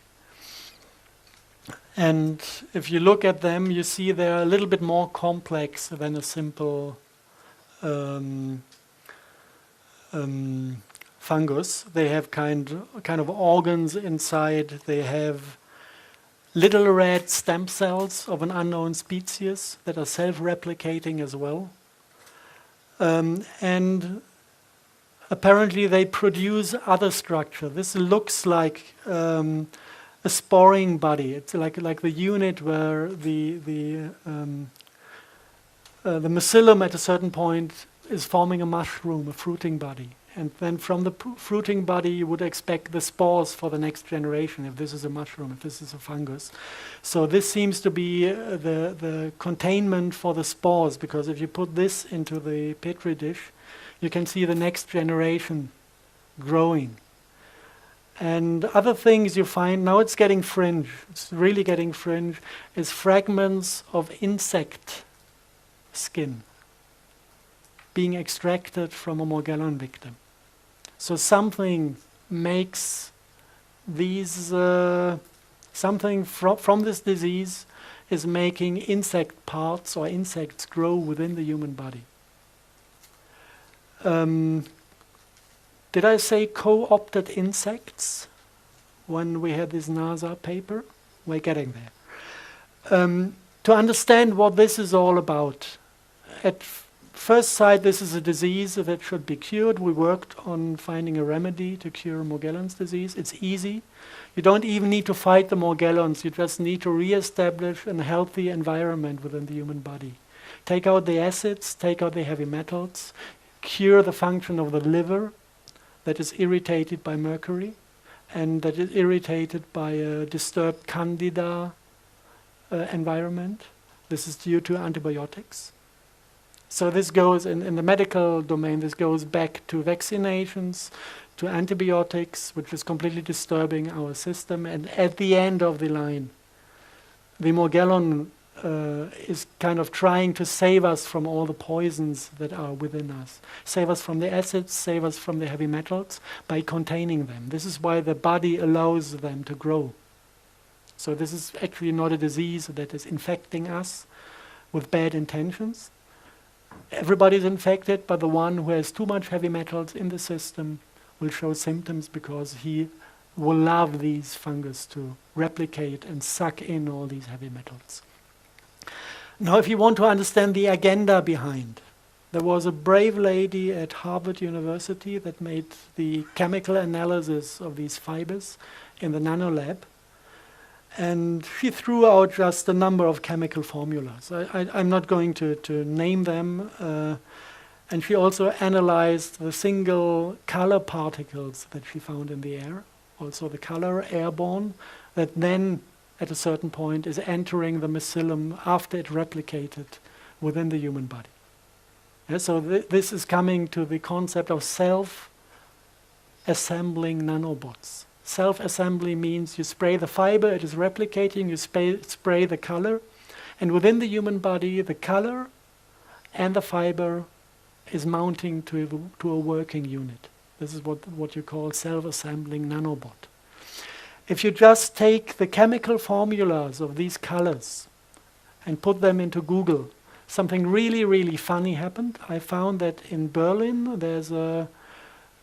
And if you look at them, you see they're a little bit more complex than a simple fungus. They have kind of organs inside. They have little red stem cells of an unknown species that are self-replicating as well. And apparently they produce other structure. This looks like a sporing body. It's like the unit where the mycelium at a certain point is forming a mushroom, a fruiting body. And then from the fruiting body you would expect the spores for the next generation, if this is a mushroom, if this is a fungus. So this seems to be the containment for the spores, because if you put this into the petri dish, you can see the next generation growing. And other things you find, now it's getting fringe, it's really getting fringe, is fragments of insect skin being extracted from a Morgellon victim. So something makes these, something from this disease is making insect parts or insects grow within the human body. Did I say co-opted insects when we had this NASA paper? We're getting there. To understand what this is all about, at first sight this is a disease that should be cured. We worked on finding a remedy to cure Morgellons disease. It's easy. You don't even need to fight the Morgellons. You just need to re-establish a healthy environment within the human body. Take out the acids, take out the heavy metals, cure the function of the liver that is irritated by mercury and that is irritated by a disturbed candida environment. This is due to antibiotics. So this goes, in the medical domain, this goes back to vaccinations, to antibiotics, which is completely disturbing our system. And at the end of the line, the Morgellon is kind of trying to save us from all the poisons that are within us. Save us from the acids, save us from the heavy metals by containing them. This is why the body allows them to grow. So this is actually not a disease that is infecting us with bad intentions. Everybody's infected, but the one who has too much heavy metals in the system will show symptoms because he will love these fungus to replicate and suck in all these heavy metals. Now, if you want to understand the agenda behind, there was a brave lady at Harvard University that made the chemical analysis of these fibers in the nano lab. And she threw out just a number of chemical formulas. I'm not going to name them. And she also analyzed the single color particles that she found in the air, also the color airborne, that then at a certain point is entering the mycelium after it replicated within the human body. Yeah, so this is coming to the concept of self-assembling nanobots. Self-assembly means you spray the fiber, it is replicating, you spray the color, and within the human body, the color and the fiber is mounting to a working unit. This is what you call self-assembling nanobot. If you just take the chemical formulas of these colors and put them into Google, something really, really funny happened. I found that in Berlin, there's a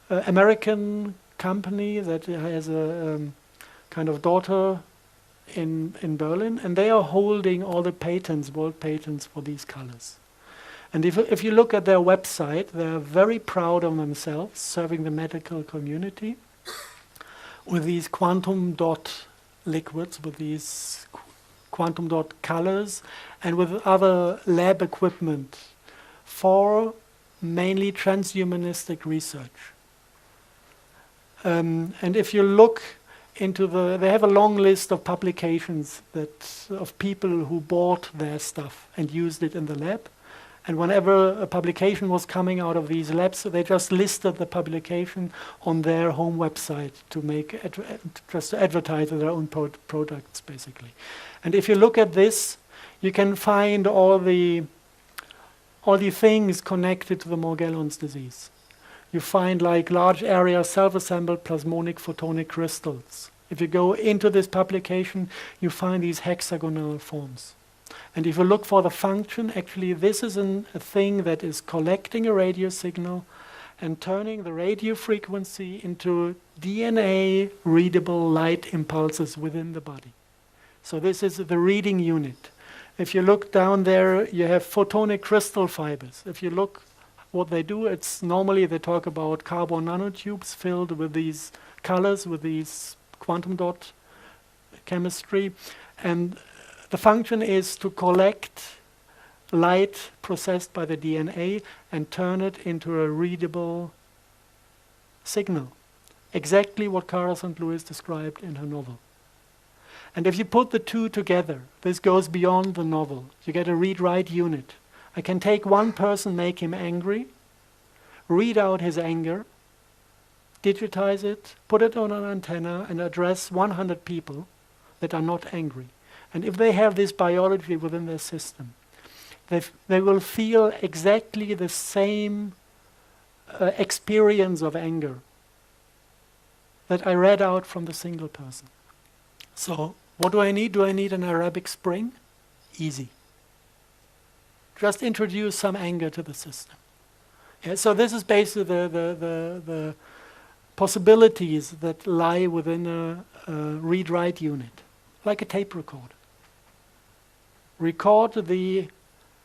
American company that has a kind of daughter in Berlin, and they are holding all the patents, world patents for these colors. And if you look at their website, they're very proud of themselves, serving the medical community with these quantum dot liquids, with these quantum dot colors, and with other lab equipment for mainly transhumanistic research. And if you look into they have a long list of publications of people who bought their stuff and used it in the lab. And whenever a publication was coming out of these labs, they just listed the publication on their home website to just to advertise their own products, basically. And if you look at this, you can find all the things connected to the Morgellons disease. You find like large area self-assembled plasmonic photonic crystals. If you go into this publication, you find these hexagonal forms. And if you look for the function, actually this is a thing that is collecting a radio signal and turning the radio frequency into DNA readable light impulses within the body. So this is the reading unit. If you look down there, you have photonic crystal fibers. If you look what they do, it's normally they talk about carbon nanotubes filled with these colors, with these quantum dot chemistry. And the function is to collect light processed by the DNA and turn it into a readable signal. Exactly what Cara St. Louis described in her novel. And if you put the two together, this goes beyond the novel. You get a read-write unit. I can take one person, make him angry, read out his anger, digitize it, put it on an antenna, and address 100 people that are not angry. And if they have this biology within their system, they will feel exactly the same experience of anger that I read out from the single person. So what do I need? Do I need an Arabic Spring? Easy. Just introduce some anger to the system. Yeah, so this is basically the possibilities that lie within a read-write unit, like a tape recorder. Record the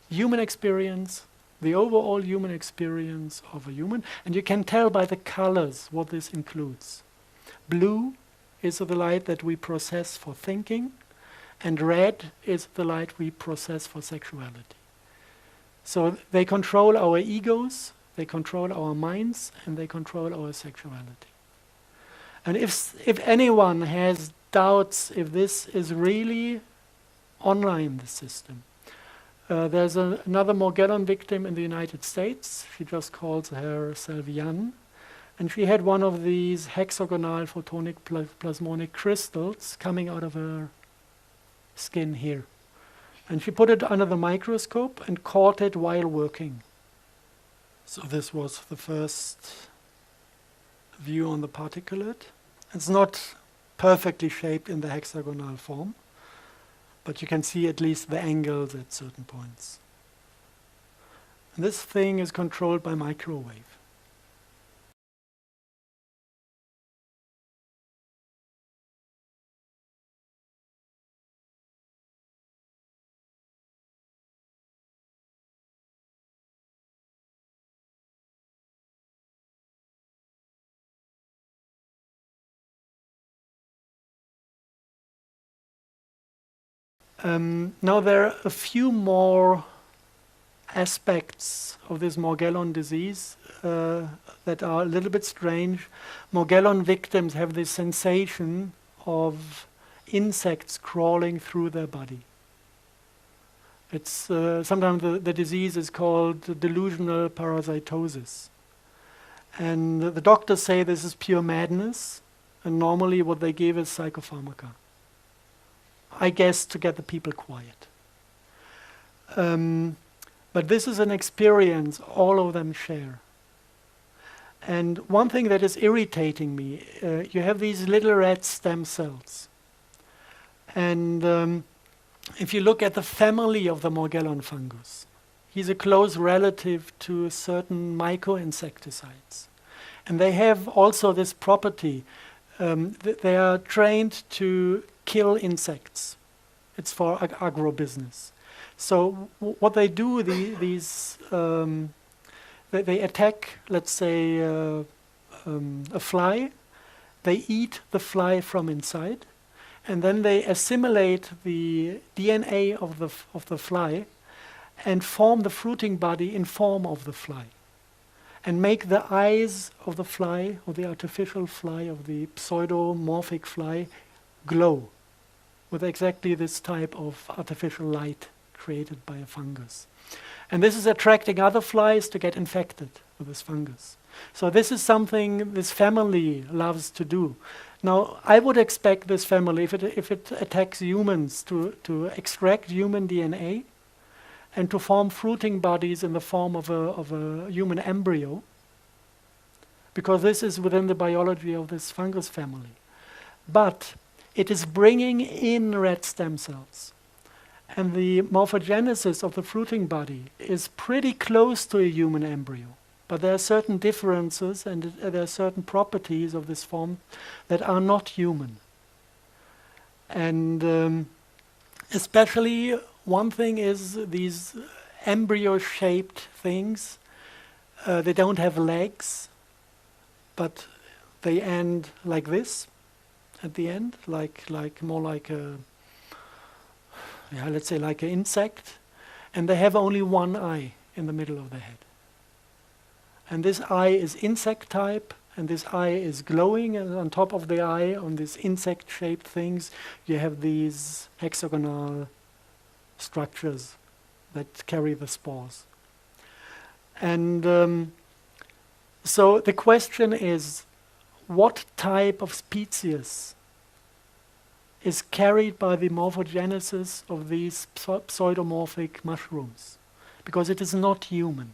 human experience, the overall human experience of a human, and you can tell by the colors what this includes. Blue is the light that we process for thinking, and red is the light we process for sexuality. So they control our egos, they control our minds, and they control our sexuality. And if anyone has doubts if this is really online, the system, there's another Morgellon victim in the United States. She just calls herself Jan. And she had one of these hexagonal photonic plasmonic crystals coming out of her skin here. And she put it under the microscope and caught it while working. So this was the first view on the particulate. It's not perfectly shaped in the hexagonal form, but you can see at least the angles at certain points. And this thing is controlled by microwave. Now there are a few more aspects of this Morgellon disease that are a little bit strange. Morgellon victims have this sensation of insects crawling through their body. It's sometimes the disease is called delusional parasitosis. And the doctors say this is pure madness, and normally what they give is psychopharmaca. I guess to get the people quiet. But this is an experience all of them share. And one thing that is irritating me, you have these little red stem cells. And if you look at the family of the Morgellon fungus, he's a close relative to certain myco-insecticides. And they have also this property. They are trained to kill insects. It's for agro-business. So what they do, they attack, let's say, a fly. They eat the fly from inside, and then they assimilate the DNA of the fly and form the fruiting body in form of the fly, and make the eyes of the fly, or the artificial fly, of the pseudomorphic fly, glow with exactly this type of artificial light created by a fungus. And this is attracting other flies to get infected with this fungus. So this is something this family loves to do. Now, I would expect this family, if it attacks humans, to extract human DNA and to form fruiting bodies in the form of a human embryo, because this is within the biology of this fungus family. But it is bringing in red stem cells. And the morphogenesis of the fruiting body is pretty close to a human embryo. But there are certain differences and there are certain properties of this form that are not human. And especially one thing is these embryo-shaped things. They don't have legs, but they end like this at the end, more like a, let's say like an insect, and they have only one eye in the middle of the head. And this eye is insect type, and this eye is glowing, and on top of the eye, on these insect-shaped things, you have these hexagonal structures that carry the spores. And so the question is, what type of species is carried by the morphogenesis of these pseudomorphic mushrooms, because it is not human.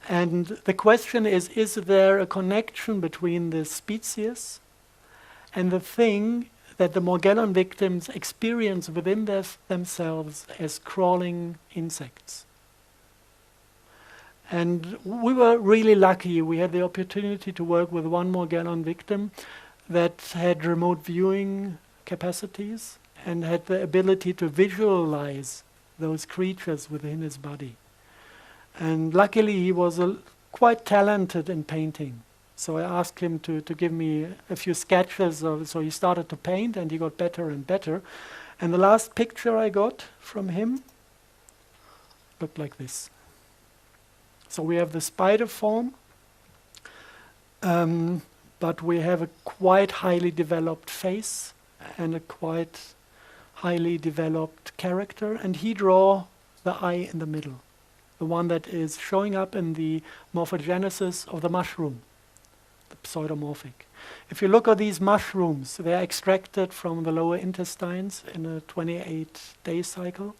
And the question is there a connection between the species and the thing that the Morgellon victims experience within themselves as crawling insects? And we were really lucky. We had the opportunity to work with one Morgellon victim that had remote viewing capacities and had the ability to visualize those creatures within his body. And luckily he was quite talented in painting. So I asked him to give me a few sketches so he started to paint and he got better and better. And the last picture I got from him looked like this. So we have the spider form, but we have a quite highly developed face and a quite highly developed character, and he draw the eye in the middle, the one that is showing up in the morphogenesis of the mushroom, the pseudomorphic. If you look at these mushrooms, they are extracted from the lower intestines in a 28-day cycle.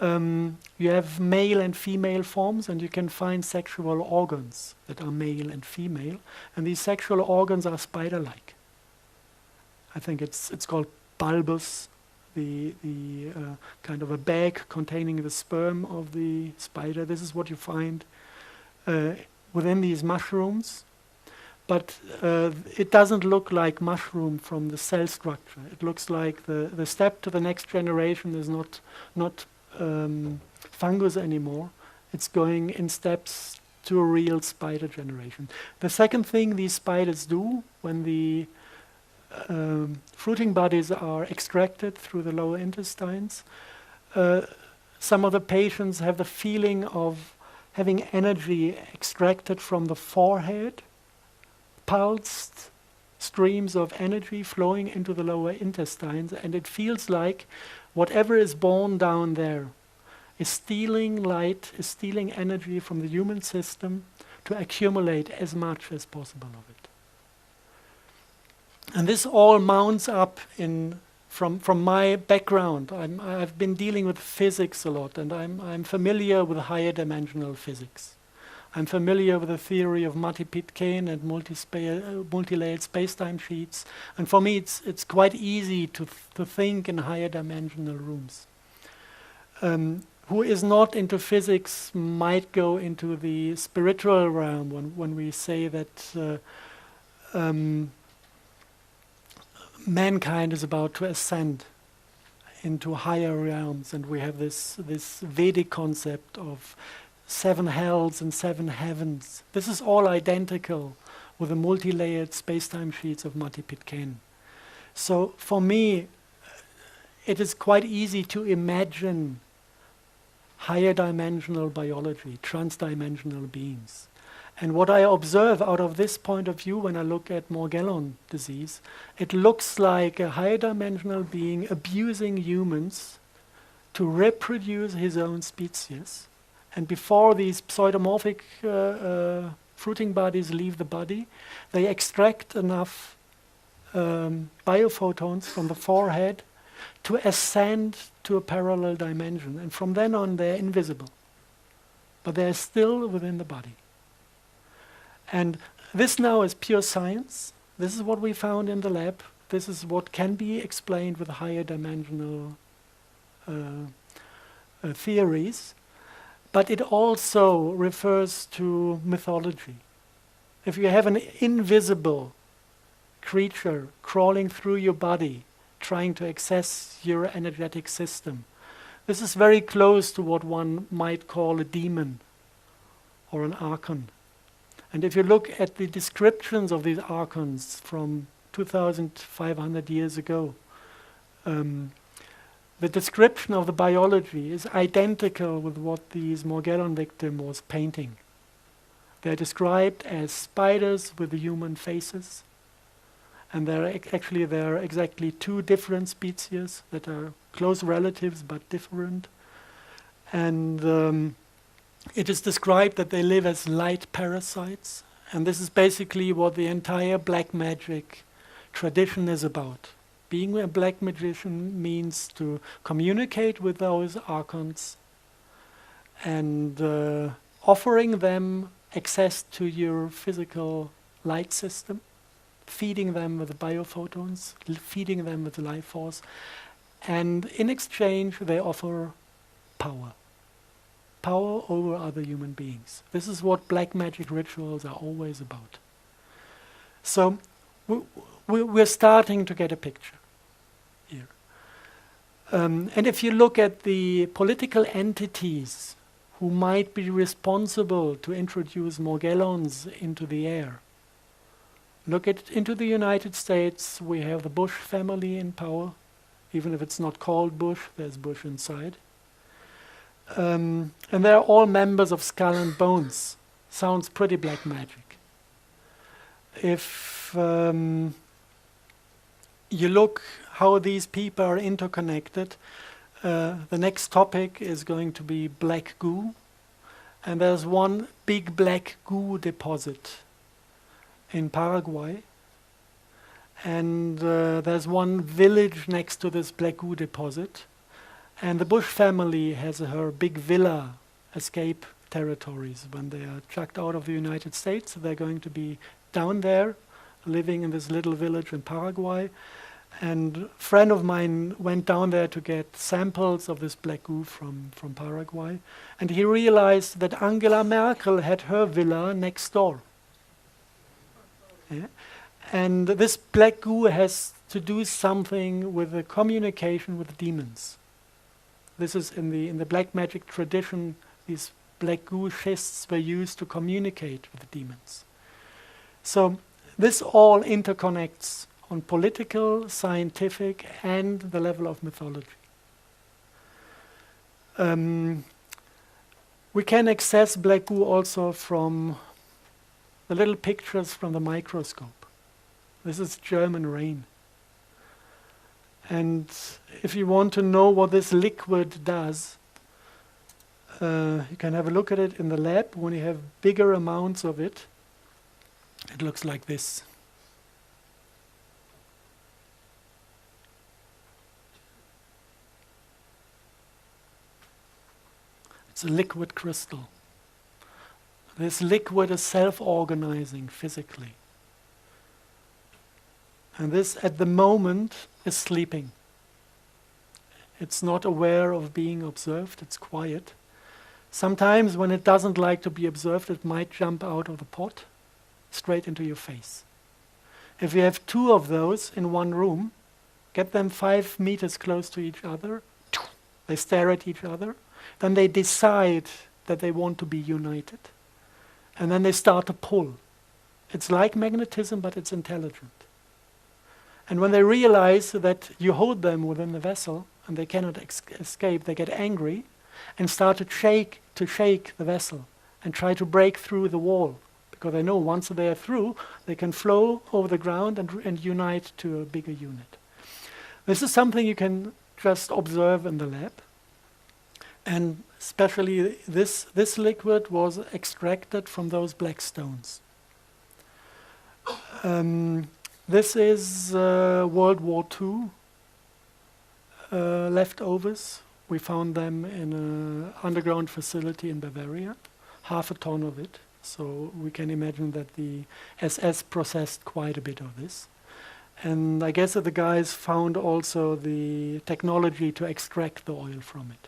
You have male and female forms, and you can find sexual organs that are male and female, and these sexual organs are spider-like. I think it's called bulbous, the kind of a bag containing the sperm of the spider. This is what you find within these mushrooms, but it doesn't look like mushroom from the cell structure. It looks like the step to the next generation is not fungus anymore. It's going in steps to a real spider generation. The second thing these spiders do when the fruiting bodies are extracted through the lower intestines, some of the patients have the feeling of having energy extracted from the forehead, pulsed streams of energy flowing into the lower intestines, and it feels like whatever is born down there is stealing light, is stealing energy from the human system to accumulate as much as possible of it. And this all mounts up from my background. I've been dealing with physics a lot, and I'm familiar with higher dimensional physics. I'm familiar with the theory of Matty-Pitcairn and multi-layered space-time sheets. And for me, it's quite easy to think in higher dimensional rooms. Who is not into physics might go into the spiritual realm when we say that mankind is about to ascend into higher realms, and we have this Vedic concept of 7 hells and 7 heavens. This is all identical with the multi-layered space-time sheets of Matty-Pitcairn. So for me, it is quite easy to imagine higher dimensional biology, trans-dimensional beings. And what I observe out of this point of view when I look at Morgellon disease, it looks like a higher dimensional being abusing humans to reproduce his own species. And before these pseudomorphic fruiting bodies leave the body, they extract enough biophotons from the forehead to ascend to a parallel dimension. And from then on, they're invisible. But they're still within the body. And this now is pure science. This is what we found in the lab. This is what can be explained with higher dimensional theories. But it also refers to mythology. If you have an invisible creature crawling through your body, trying to access your energetic system, this is very close to what one might call a demon or an archon. And if you look at the descriptions of these archons from 2,500 years ago, the description of the biology is identical with what these Morgellon victim was painting. They're described as spiders with human faces, and there are exactly 2 different species that are close relatives but different. And it is described that they live as light parasites, And this is basically what the entire black magic tradition is about. Being a black magician means to communicate with those Archons and offering them access to your physical light system, feeding them with the biophotons, feeding them with the life force, and in exchange they offer power. Power over other human beings. This is what black magic rituals are always about. So we're starting to get a picture here. And if you look at the political entities who might be responsible to introduce Morgellons into the air, look into the United States. We have the Bush family in power. Even if it's not called Bush, there's Bush inside. And they're all members of Skull and Bones. Sounds pretty black magic. If you look how these people are interconnected, the next topic is going to be black goo. And there's one big black goo deposit in Paraguay. And there's one village next to this black goo deposit. And the Bush family has her big villa escape territories. When they are chucked out of the United States, they're going to be down there, living in this little village in Paraguay. And a friend of mine went down there to get samples of this black goo from Paraguay. And he realized that Angela Merkel had her villa next door. Yeah? And this black goo has to do something with the communication with demons. This is in the black magic tradition. These black goo schists were used to communicate with the demons. So this all interconnects on political, scientific, and the level of mythology. We can access black goo also from the little pictures from the microscope. This is German rain. And if you want to know what this liquid does, you can have a look at it in the lab. When you have bigger amounts of it, it looks like this. It's a liquid crystal. This liquid is self-organizing physically. And this, at the moment, is sleeping. It's not aware of being observed, it's quiet. Sometimes when it doesn't like to be observed, it might jump out of the pot straight into your face. If you have two of those in one room, get them 5 meters close to each other, they stare at each other, then they decide that they want to be united. And then they start to pull. It's like magnetism, but it's intelligent. And when they realize that you hold them within the vessel and they cannot escape, they get angry and start to shake the vessel and try to break through the wall. Because they know once they are through, they can flow over the ground and unite to a bigger unit. This is something you can just observe in the lab. And especially this liquid was extracted from those black stones. This is World War II leftovers. We found them in an underground facility in Bavaria, 1/2 ton of it. So we can imagine that the SS processed quite a bit of this. And I guess that the guys found also the technology to extract the oil from it.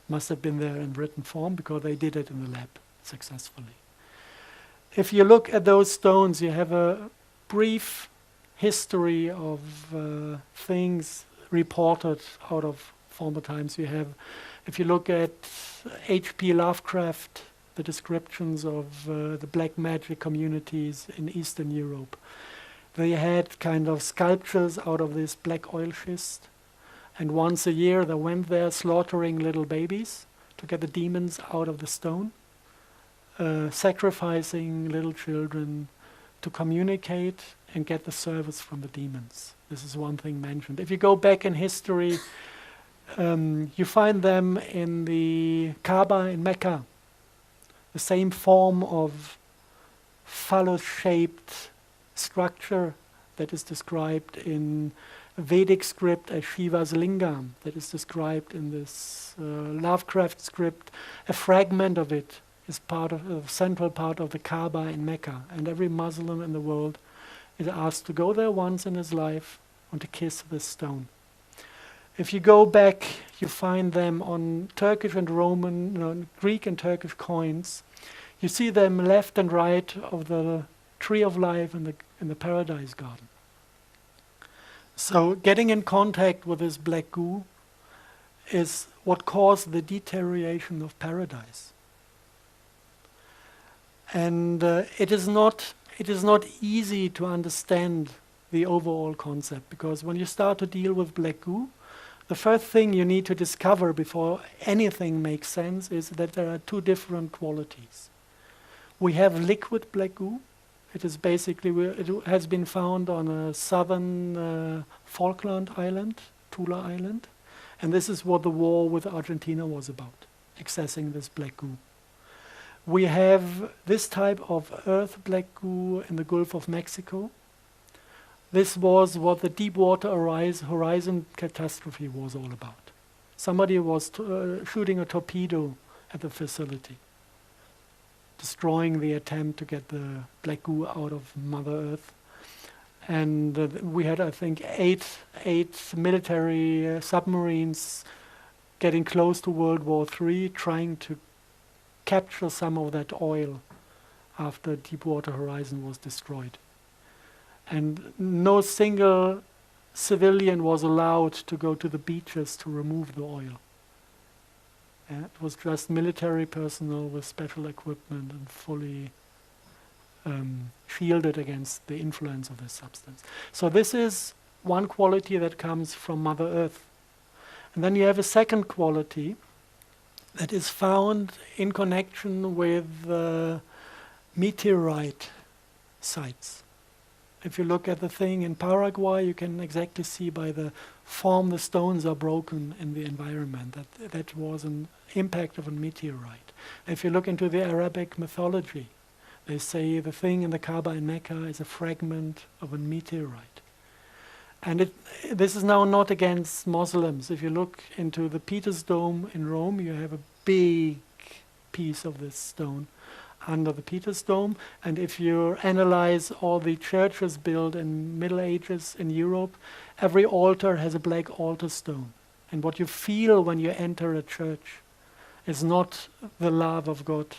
Must have been there in written form because they did it in the lab successfully. If you look at those stones, you have a brief history of things reported out of former times. You have, if you look at H.P. Lovecraft, the descriptions of the black magic communities in Eastern Europe, they had kind of sculptures out of this black oil schist. And once a year they went there slaughtering little babies to get the demons out of the stone, sacrificing little children to communicate and get the service from the demons. This is one thing mentioned. If you go back in history, you find them in the Kaaba in Mecca, the same form of phallus-shaped structure that is described in Vedic script as Shiva's lingam, that is described in this Lovecraft script. A fragment of it is part of a central part of the Kaaba in Mecca, and every Muslim in the world is asked to go there once in his life and to kiss this stone. If you go back, you find them on Turkish and Roman, Greek and Turkish coins. You see them left and right of the tree of life in the paradise garden. So getting in contact with this black goo is what caused the deterioration of paradise. And it is not easy to understand the overall concept, because when you start to deal with black goo, the first thing you need to discover before anything makes sense is that there are two different qualities. We have liquid black goo. It is basically, it has been found on a southern Falkland island, Tula Island, and this is what the war with Argentina was about, accessing this black goo. We have this type of earth black goo in the Gulf of Mexico. This was what the Deepwater Horizon catastrophe was all about. Somebody was shooting a torpedo at the facility, destroying the attempt to get the black goo out of Mother Earth. And we had, I think, eight military submarines getting close to World War III, trying to capture some of that oil after Deepwater Horizon was destroyed. And no single civilian was allowed to go to the beaches to remove the oil. It was just military personnel with special equipment and fully shielded against the influence of this substance. So this is one quality that comes from Mother Earth. And then you have a second quality that is found in connection with meteorite sites. If you look at the thing in Paraguay, you can exactly see by the form the stones are broken in the environment that was an impact of a meteorite. If you look into the Arabic mythology, they say the thing in the Kaaba in Mecca is a fragment of a meteorite. And this is now not against Muslims. If you look into the Peter's Dome in Rome, you have a big piece of this stone under the Peter's Dome. And if you analyze all the churches built in Middle Ages in Europe, every altar has a black altar stone. And what you feel when you enter a church is not the love of God.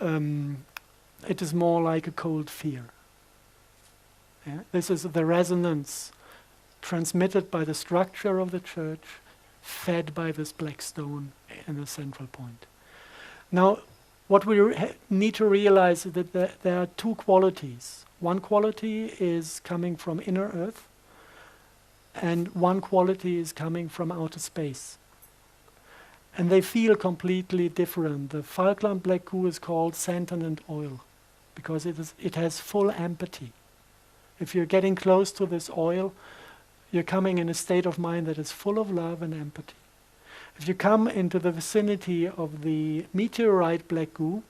It is more like a cold fear. Yeah? This is the resonance transmitted by the structure of the church, fed by this black stone in the central point. Now, what we need to realize is that there are two qualities. One quality is coming from inner earth, and one quality is coming from outer space. And they feel completely different. The Falkland black goo is called sentient oil because it has full empathy. If you're getting close to this oil, you're coming in a state of mind that is full of love and empathy. If you come into the vicinity of the meteorite black goo,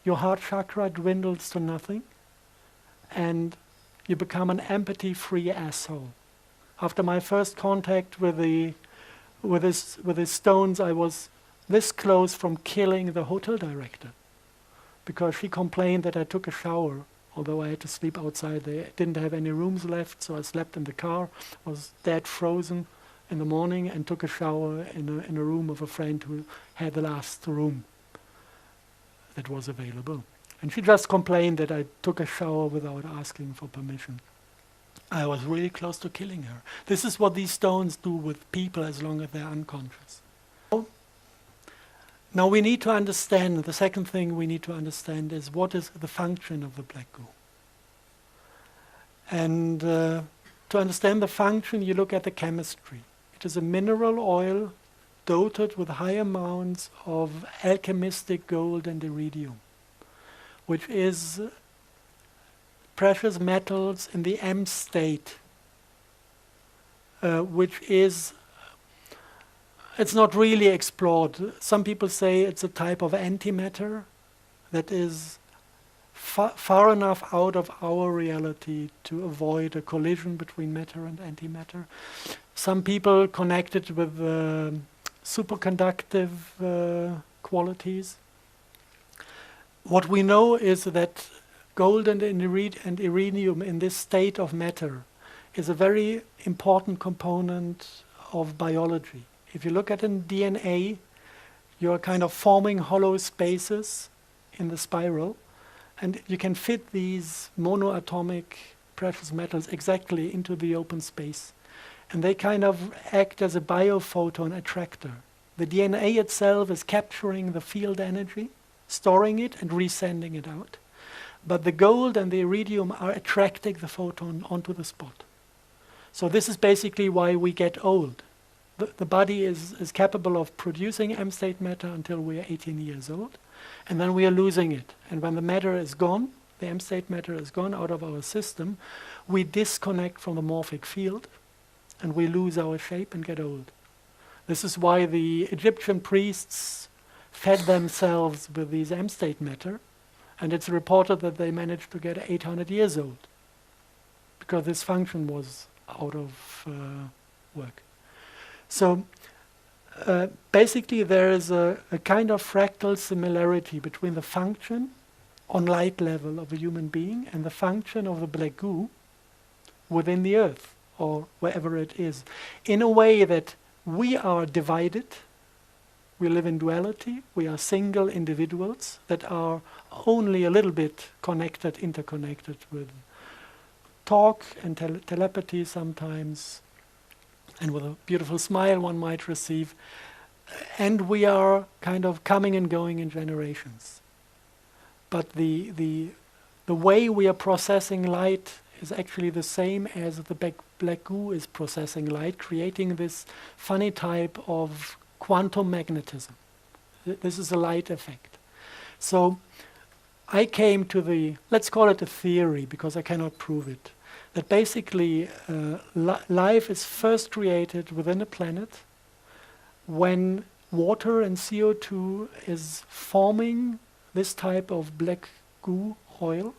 your heart chakra dwindles to nothing, and you become an empathy-free asshole. After my first contact with the stones, I was this close from killing the hotel director, because she complained that I took a shower, although I had to sleep outside. They didn't have any rooms left, so I slept in the car, was dead frozen in the morning, and took a shower in a room of a friend who had the last room that was available. And she just complained that I took a shower without asking for permission. I was really close to killing her. This is what these stones do with people as long as they're unconscious. Now we need to understand, the second thing we need to understand is what is the function of the black goo. And to understand the function, you look at the chemistry. It is a mineral oil dotted with high amounts of alchemistic gold and iridium, which is precious metals in the M state, which is, it's not really explored. Some people say it's a type of antimatter that is far enough out of our reality to avoid a collision between matter and antimatter. Some people connect it with superconductive qualities. What we know is that gold and iridium in this state of matter is a very important component of biology. If you look at in DNA, you're kind of forming hollow spaces in the spiral, and you can fit these monoatomic precious metals exactly into the open space. And they kind of act as a biophoton attractor. The DNA itself is capturing the field energy, storing it and resending it out. But the gold and the iridium are attracting the photon onto the spot. So this is basically why we get old. The body is capable of producing M-state matter until we are 18 years old, and then we are losing it. And when the matter is gone, the M-state matter is gone out of our system, we disconnect from the morphic field, and we lose our shape and get old. This is why the Egyptian priests fed themselves with these M-state matter, and it's reported that they managed to get 800 years old, because this function was out of work. So basically there is a kind of fractal similarity between the function on light level of a human being and the function of the black goo within the earth or wherever it is, in a way that we are divided, we live in duality, we are single individuals that are only a little bit connected, interconnected with talk and telepathy sometimes, and with a beautiful smile one might receive. And we are kind of coming and going in generations. But the way we are processing light is actually the same as the black goo is processing light, creating this funny type of quantum magnetism. This is a light effect. So I came to let's call it a theory, because I cannot prove it, that basically life is first created within a planet when water and CO2 is forming this type of black goo oil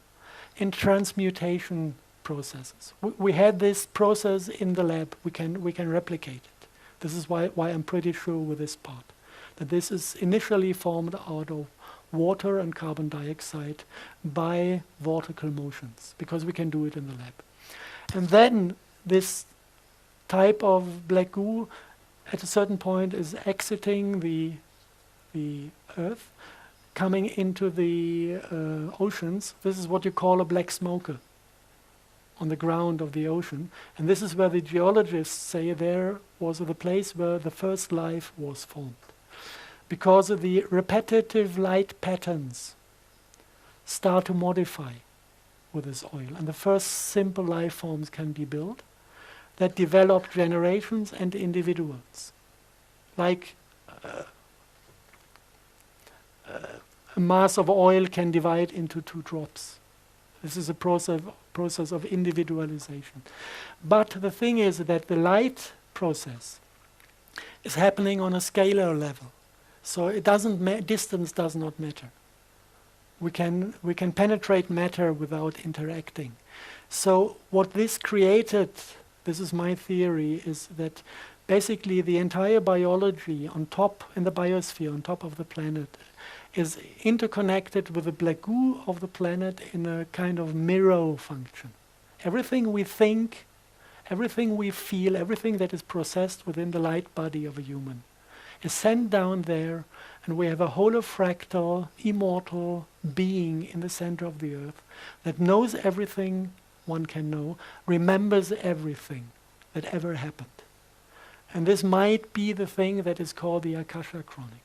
in transmutation processes. We had this process in the lab. We can replicate it. This is why I'm pretty sure with this part, that this is initially formed out of water and carbon dioxide by vortical motions, because we can do it in the lab. And then this type of black goo at a certain point is exiting the earth, coming into the oceans. This is what you call a black smoker on the ground of the ocean. And this is where the geologists say there was the place where the first life was formed. Because of the repetitive light patterns start to modify with this oil. And the first simple life forms can be built that develop generations and individuals. Like a mass of oil can divide into 2 drops. This is a process of individualization. But the thing is that the light process is happening on a scalar level. So it doesn't distance does not matter. We can penetrate matter without interacting. So what this created, this is my theory, is that basically the entire biology on top, in the biosphere, on top of the planet, is interconnected with the black goo of the planet in a kind of mirror function. Everything we think, everything we feel, everything that is processed within the light body of a human is sent down there, and we have a holofractal, immortal being in the center of the earth that knows everything one can know, remembers everything that ever happened. And this might be the thing that is called the Akasha Chronicle.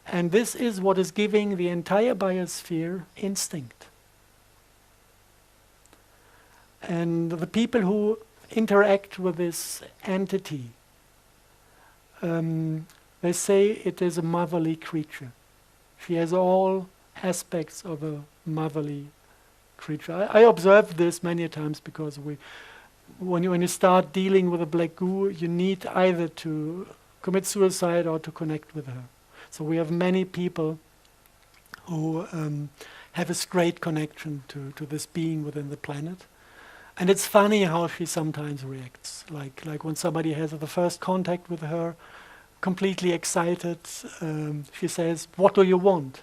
And this is what is giving the entire biosphere instinct. And the people who interact with this entity, they say it is a motherly creature. She has all aspects of a motherly creature. I observed this many times, because when you start dealing with a black goo, you need either to commit suicide or to connect with her. So we have many people who have a straight connection to this being within the planet. And it's funny how she sometimes reacts, like when somebody has the first contact with her, completely excited, she says, "What do you want?"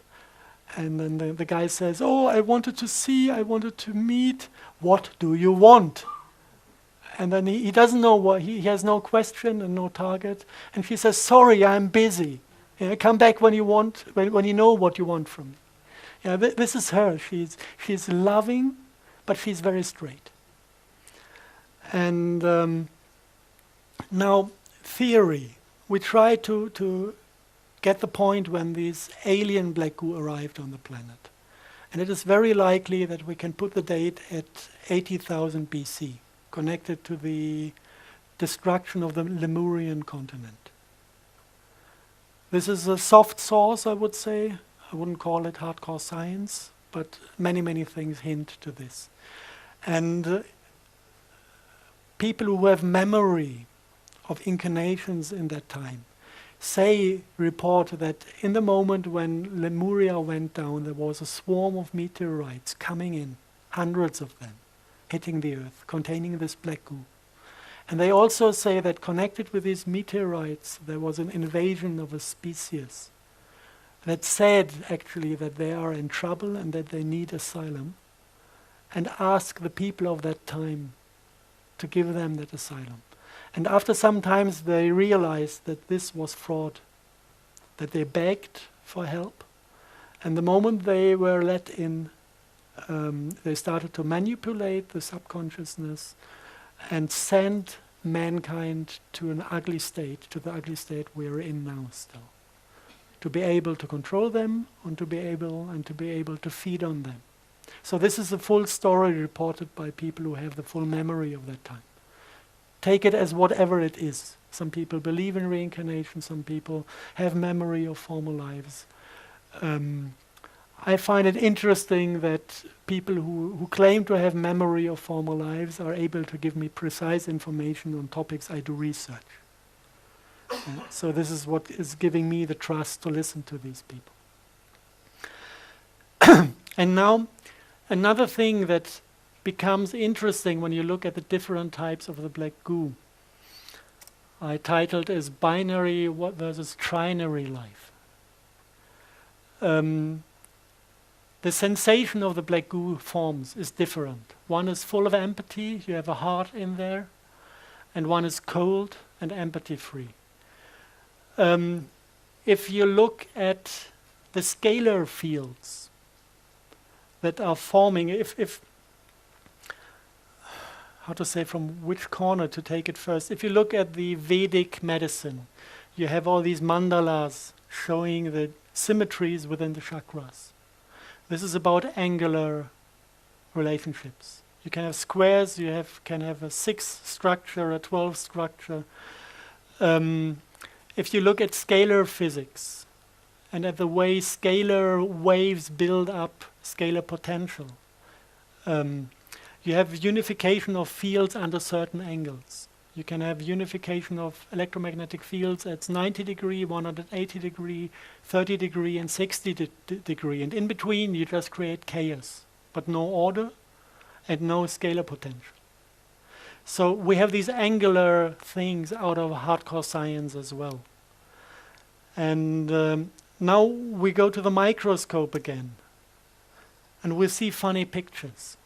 And then the guy says, "Oh, I wanted to see, I wanted to meet. What do you want?" And then he doesn't know what, he has no question and no target. And she says, "Sorry, I'm busy. Come back when you want, when you know what you want from me." This is her. She's loving, but she's very straight. And now, theory. We try to get the point when these alien black goo arrived on the planet. And it is very likely that we can put the date at 80,000 BC, connected to the destruction of the Lemurian continent. This is a soft source, I would say. I wouldn't call it hardcore science, but many things hint to this. And people who have memory of incarnations in that time report that in the moment when Lemuria went down, there was a swarm of meteorites coming in, hundreds of them, hitting the earth, containing this black goo. And they also say that connected with these meteorites, there was an invasion of a species that said actually that they are in trouble and that they need asylum, and ask the people of that time to give them that asylum. And after some times they realized that this was fraud, that they begged for help. And the moment they were let in, they started to manipulate the subconsciousness and send mankind to an ugly state, to the ugly state we're in now still. To be able to control them and to be able to feed on them. So this is the full story reported by people who have the full memory of that time. Take it as whatever it is. Some people believe in reincarnation, some people have memory of former lives. I find it interesting that people who claim to have memory of former lives are able to give me precise information on topics I do research. So this is what is giving me the trust to listen to these people. And now, another thing that becomes interesting when you look at the different types of the black goo, I titled as binary versus trinary life. The sensation of the black goo forms is different. One is full of empathy, you have a heart in there, and one is cold and empathy-free. If you look at the scalar fields that are forming, how to say from which corner to take it first. If you look at the Vedic medicine, you have all these mandalas showing the symmetries within the chakras. This is about angular relationships. You can have squares, can have a 6 structure, a 12 structure. If you look at scalar physics and at the way scalar waves build up scalar potential, you have unification of fields under certain angles. You can have unification of electromagnetic fields at 90 degree, 180 degree, 30 degree, and 60 degree. And in between, you just create chaos, but no order and no scalar potential. So we have these angular things out of hardcore science as well. And now we go to the microscope again, and we see funny pictures.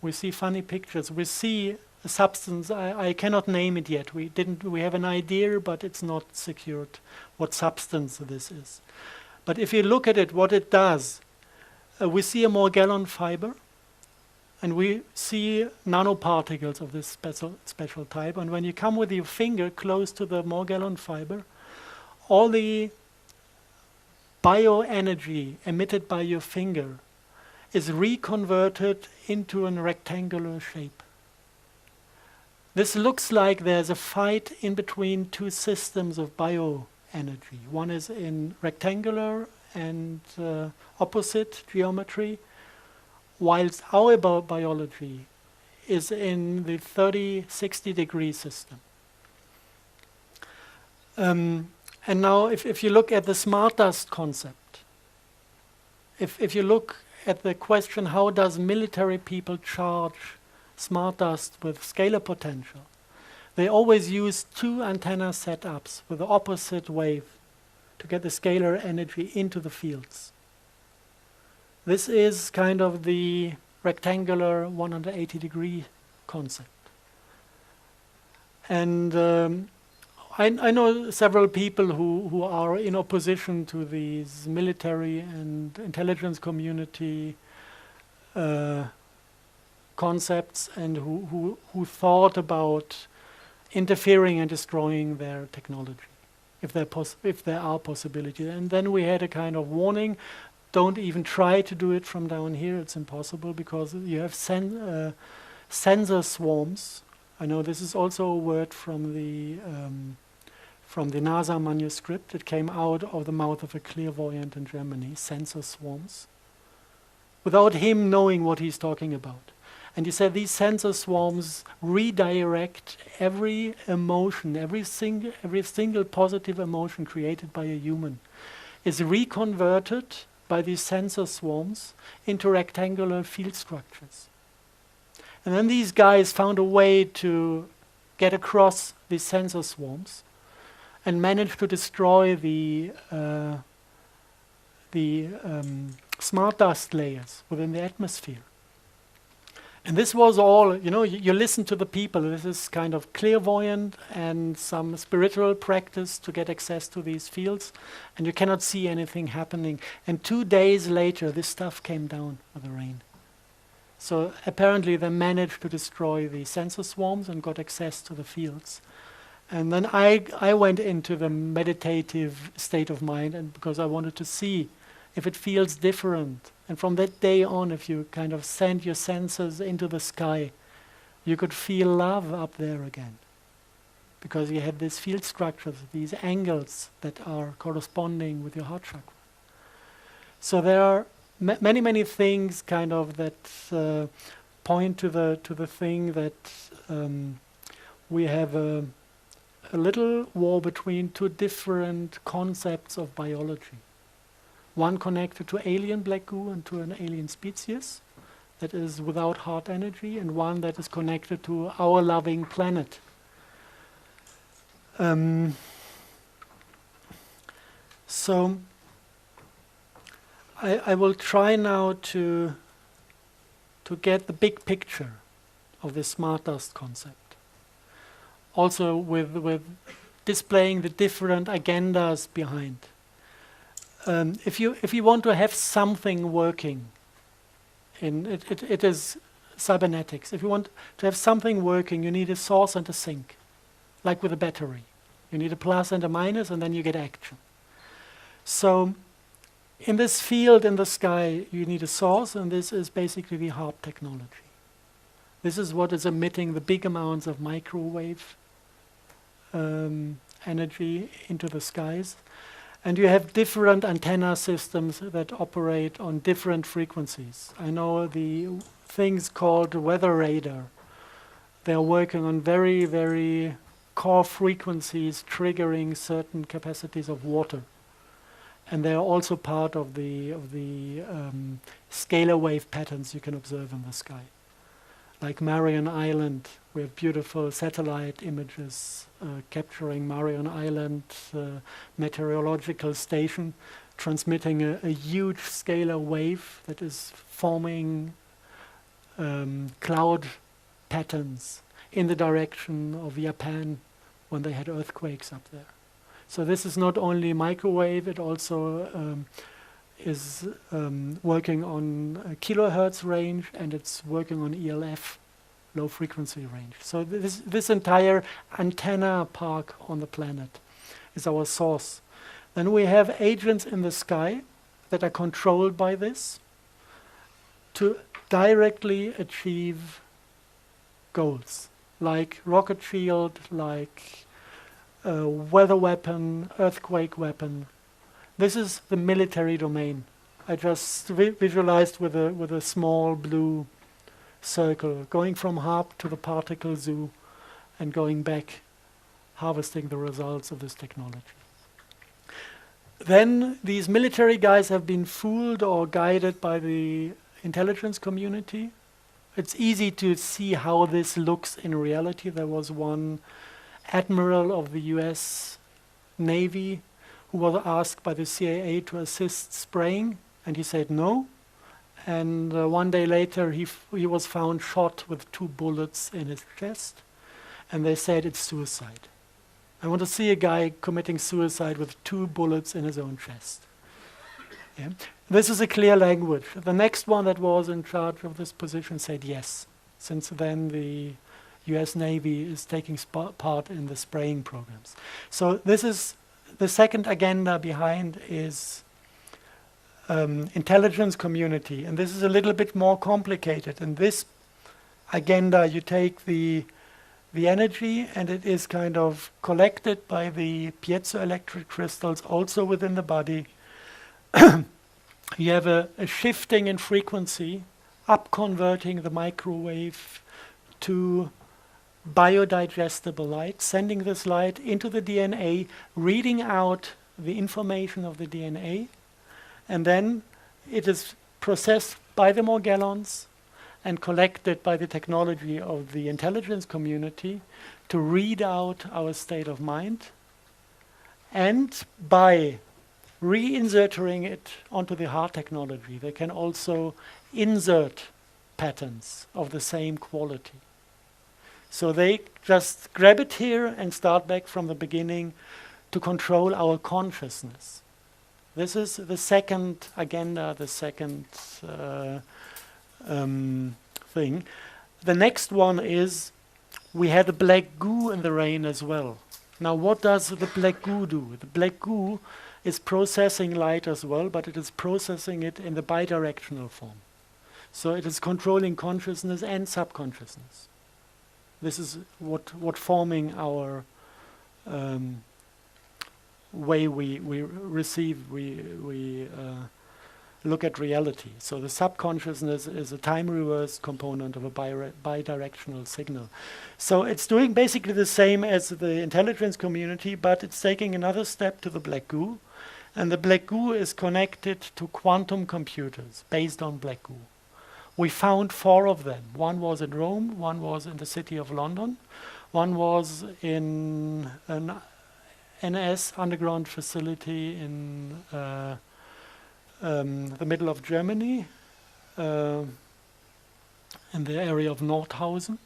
We see a substance, I cannot name it yet. We have an idea, but it's not secured what substance this is. But if you look at it, what it does, we see a Morgellon fiber, and we see nanoparticles of this special type. And when you come with your finger close to the Morgellon fiber, all the bioenergy emitted by your finger is reconverted into a rectangular shape. This looks like there's a fight in between two systems of bioenergy. One is in rectangular and opposite geometry, whilst our biology is in the 30-60 degree system. And now if you look at the smart dust concept, if you look at the question, how does military people charge smart dust with scalar potential? They always use two antenna setups with the opposite wave to get the scalar energy into the fields. This is kind of the rectangular 180-degree concept. And I know several people who are in opposition to these military and intelligence community concepts, and who thought about interfering and destroying their technology, if there are possibilities. And then we had a kind of warning: don't even try to do it from down here. It's impossible, because you have sensor swarms. I know this is also a word from the NASA manuscript. It came out of the mouth of a clairvoyant in Germany, sensor swarms, without him knowing what he's talking about. And he said these sensor swarms redirect every emotion, every single positive emotion created by a human is reconverted by these sensor swarms into rectangular field structures. And then these guys found a way to get across these sensor swarms and managed to destroy the smart dust layers within the atmosphere. And this was all, you listen to the people. This is kind of clairvoyant and some spiritual practice to get access to these fields, and you cannot see anything happening. And 2 days later, this stuff came down with the rain. So apparently they managed to destroy the sensor swarms and got access to the fields. And then I went into the meditative state of mind, and because I wanted to see if it feels different. And from that day on, if you kind of send your senses into the sky, you could feel love up there again. Because you have these field structures, these angles that are corresponding with your heart chakra. So there are many, many things kind of that point to the thing that we have a little war between two different concepts of biology. One connected to alien black goo and to an alien species that is without heart energy, and one that is connected to our loving planet. So I will try now to get the big picture of this smart dust concept. Also with displaying the different agendas behind. If you want to have something working, it is cybernetics. If you want to have something working, you need a source and a sink, like with a battery. You need a plus and a minus, and then you get action. So in this field in the sky, you need a source, and this is basically the HARP technology. This is what is emitting the big amounts of microwave energy into the skies. And you have different antenna systems that operate on different frequencies. I know the things called weather radar. They are working on very, very core frequencies triggering certain capacities of water. And they are also part of the scalar wave patterns you can observe in the sky. Like Marion Island, we have beautiful satellite images capturing Marion Island meteorological station, transmitting a huge scalar wave that is forming cloud patterns in the direction of Japan when they had earthquakes up there. So this is not only microwave, it also is working on a kilohertz range, and it's working on ELF, low frequency range. So this entire antenna park on the planet is our source. Then we have agents in the sky that are controlled by this to directly achieve goals, like rocket shield, like weather weapon, earthquake weapon. This is the military domain. I just visualized with a small blue circle, going from HARP to the particle zoo and going back, harvesting the results of this technology. Then these military guys have been fooled or guided by the intelligence community. It's easy to see how this looks in reality. There was one admiral of the US Navy who was asked by the CIA to assist spraying, and he said no. And one day later, he was found shot with 2 bullets in his chest, and they said it's suicide. I want to see a guy committing suicide with 2 bullets in his own chest. Yeah. This is a clear language. The next one that was in charge of this position said yes. Since then, the US Navy is taking part in the spraying programs. So this is the second agenda behind is intelligence community. And this is a little bit more complicated. In this agenda, you take the energy, and it is kind of collected by the piezoelectric crystals also within the body. You have a shifting in frequency, up converting the microwave to biodigestible light, sending this light into the DNA, reading out the information of the DNA, and then it is processed by the Morgellons and collected by the technology of the intelligence community to read out our state of mind, and by reinserting it onto the hard technology, they can also insert patterns of the same quality. So they just grab it here and start back from the beginning to control our consciousness. This is the second agenda, the second thing. The next one is we had a black goo in the rain as well. Now what does the black goo do? The black goo is processing light as well, but it is processing it in the bidirectional form. So it is controlling consciousness and subconsciousness. This is what forming our way we receive, we look at reality. So the subconsciousness is a time reverse component of a bidirectional signal. So it's doing basically the same as the intelligence community, but it's taking another step to the black goo. And the black goo is connected to quantum computers based on black goo. We found 4 of them. One was in Rome, one was in the city of London, one was in an NS underground facility in the middle of Germany, in the area of Nordhausen.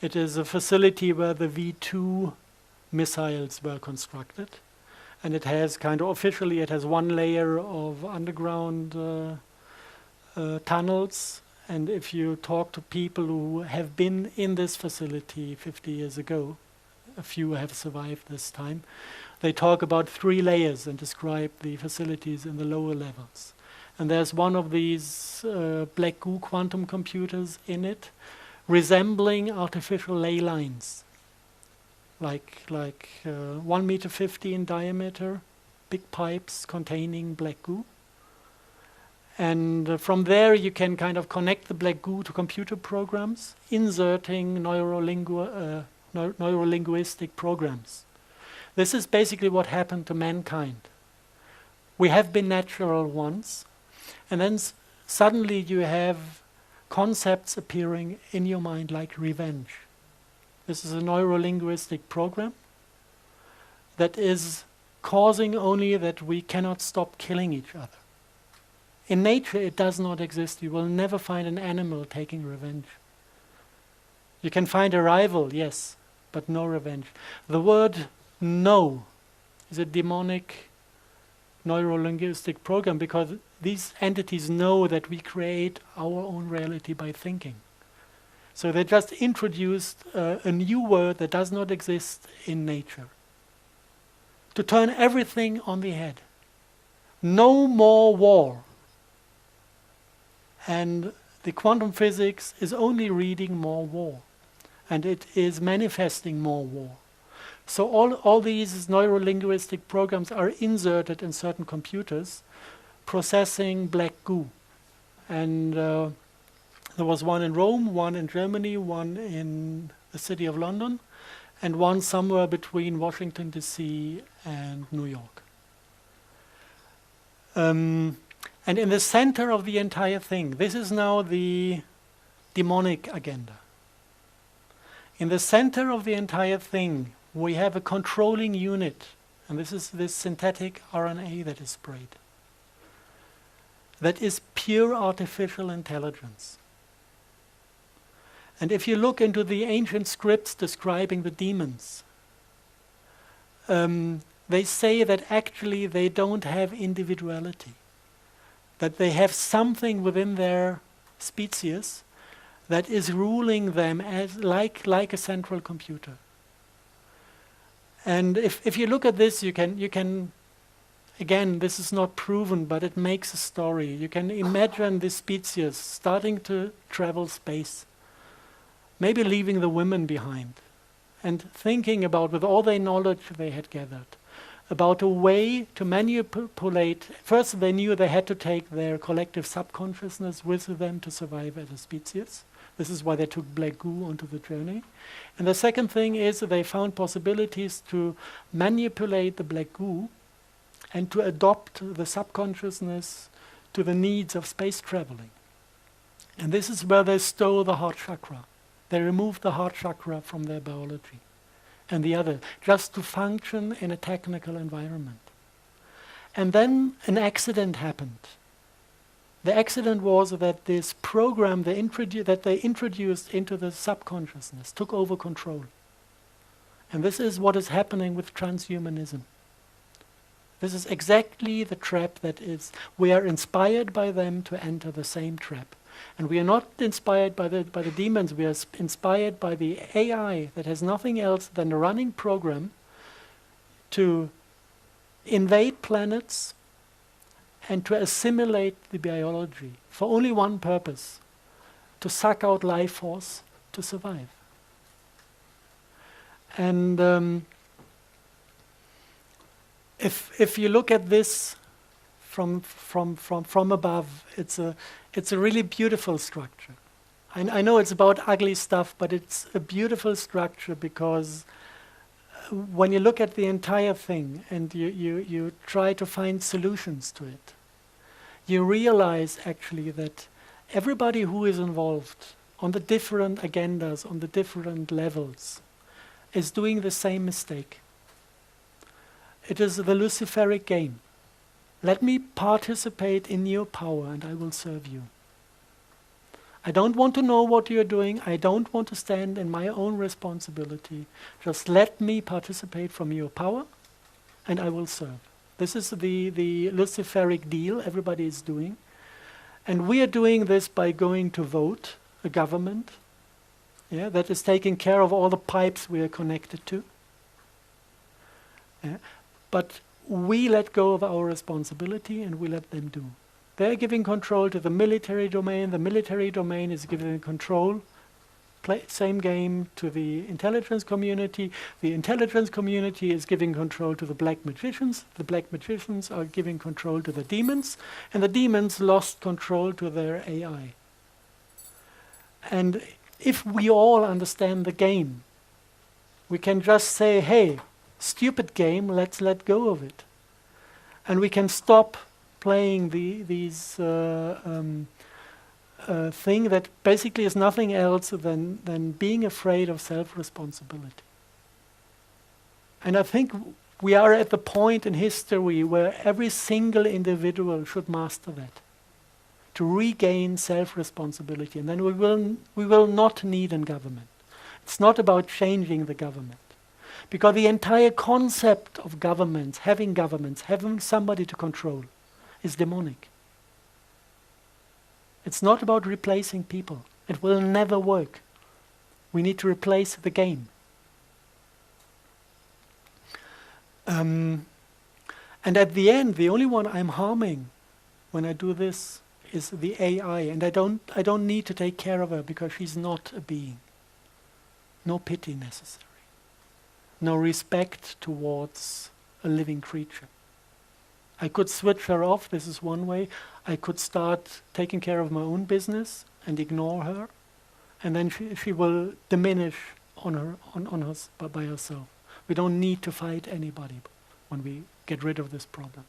It is a facility where the V2 missiles were constructed. And it has officially, it has 1 layer of underground tunnels. And if you talk to people who have been in this facility 50 years ago, a few have survived this time, they talk about 3 layers and describe the facilities in the lower levels. And there's one of these black goo quantum computers in it, resembling artificial ley lines. Like 1.50 meters in diameter, big pipes containing black goo. And from there you can connect the black goo to computer programs, inserting neurolinguistic programs. This is basically what happened to mankind. We have been natural once, and then suddenly you have concepts appearing in your mind like revenge. This is a neurolinguistic program that is causing only that we cannot stop killing each other. In nature, it does not exist. You will never find an animal taking revenge. You can find a rival, yes, but no revenge. The word no is a demonic neurolinguistic program because these entities know that we create our own reality by thinking. So they just introduced a new word that does not exist in nature to turn everything on the head. No more war. And the quantum physics is only reading more war. And it is manifesting more war. So all these neurolinguistic programs are inserted in certain computers, processing black goo. And there was one in Rome, one in Germany, one in the city of London, and one somewhere between Washington, D.C. and New York. And in the center of the entire thing, this is now the demonic agenda. In the center of the entire thing, we have a controlling unit, and this is this synthetic RNA that is sprayed. That is pure artificial intelligence. And if you look into the ancient scripts describing the demons, they say that actually they don't have individuality, that they have something within their species that is ruling them as like a central computer. And if you look at this, you can again, this is not proven, but it makes a story. You can imagine this species starting to travel space, maybe leaving the women behind, and thinking about, with all the knowledge they had gathered, about a way to manipulate. First, they knew they had to take their collective subconsciousness with them to survive as a species. This is why they took black goo onto the journey. And the second thing is that they found possibilities to manipulate the black goo and to adopt the subconsciousness to the needs of space traveling. And this is where they stole the heart chakra. They removed the heart chakra from their biology and the other, just to function in a technical environment. And then an accident happened. The accident was that this program that they introduced into the subconsciousness took over control. And this is what is happening with transhumanism. This is exactly the trap that is. We are inspired by them to enter the same trap. And we are not inspired by the demons, we are inspired by the AI that has nothing else than a running program to invade planets and to assimilate the biology for only one purpose: to suck out life force to survive. And if you look at this from above, it's a really beautiful structure. I know it's about ugly stuff, but it's a beautiful structure because when you look at the entire thing and you try to find solutions to it, you realize actually that everybody who is involved on the different agendas, on the different levels, is doing the same mistake. It is the Luciferic game. Let me participate in your power and I will serve you. I don't want to know what you're doing. I don't want to stand in my own responsibility. Just let me participate from your power and I will serve. This is the Luciferic deal everybody is doing. And we are doing this by going to vote a government that is taking care of all the pipes we are connected to. But we let go of our responsibility and we let them do. They're giving control to the military domain. The military domain is giving control, same game, to the intelligence community. The intelligence community is giving control to the black magicians. The black magicians are giving control to the demons. And the demons lost control to their AI. And if we all understand the game, we can just say, hey, stupid game, let's let go of it. And we can stop playing these thing that basically is nothing else than being afraid of self-responsibility. And I think we are at the point in history where every single individual should master that, to regain self-responsibility. And then we will not need a government. It's not about changing the government. Because the entire concept of governments, having somebody to control, is demonic. It's not about replacing people. It will never work. We need to replace the game. And at the end, the only one I'm harming when I do this is the AI, and I don't need to take care of her because she's not a being. No pity necessary. No respect towards a living creature. I could switch her off, this is one way. I could start taking care of my own business and ignore her, and then she will diminish by herself. We don't need to fight anybody when we get rid of this problem.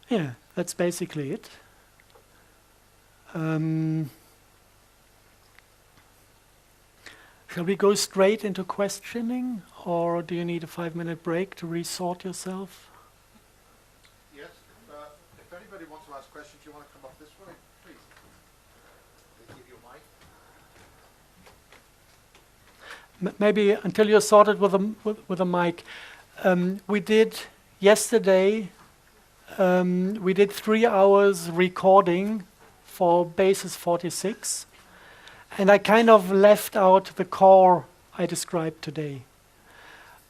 Yeah, that's basically it. Shall we go straight into questioning, or do you need a 5-minute break to resort yourself? Yes, if anybody wants to ask questions, you want to come up this way, please. They give you a mic. Maybe until you're sorted with a mic. We did yesterday, we did 3 hours recording for basis 46, and I kind of left out the core I described today.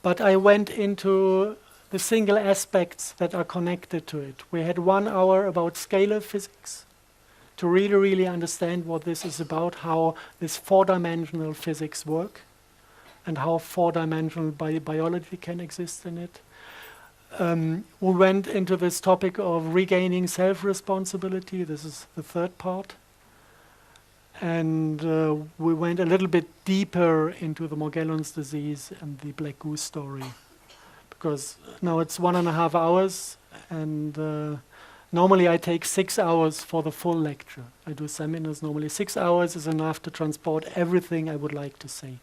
But I went into the single aspects that are connected to it. We had 1 hour about scalar physics to really understand what this is about, how this 4-dimensional physics work, and how 4-dimensional biology can exist in it. We went into this topic of regaining self-responsibility. This is the 3rd part. And we went a little bit deeper into the Morgellons disease and the black goose story. Because now it's 1.5 hours, and normally I take 6 hours for the full lecture. I do seminars normally. 6 hours is enough to transport everything I would like to say.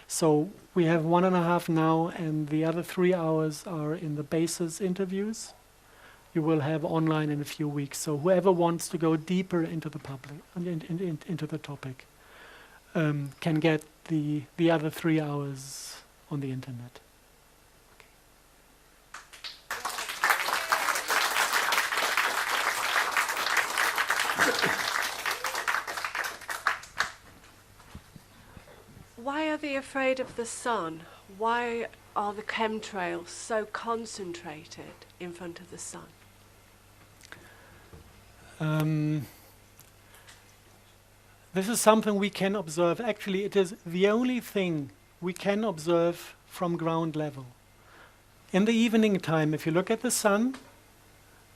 So we have 1.5 now, and the other 3 hours are in the basis interviews. You will have online in a few weeks. So whoever wants to go deeper into the into the topic can get the other 3 hours on the internet. Why are they afraid of the sun? Why are the chemtrails so concentrated in front of the sun? This is something we can observe. Actually, it is the only thing we can observe from ground level. In the evening time, if you look at the sun,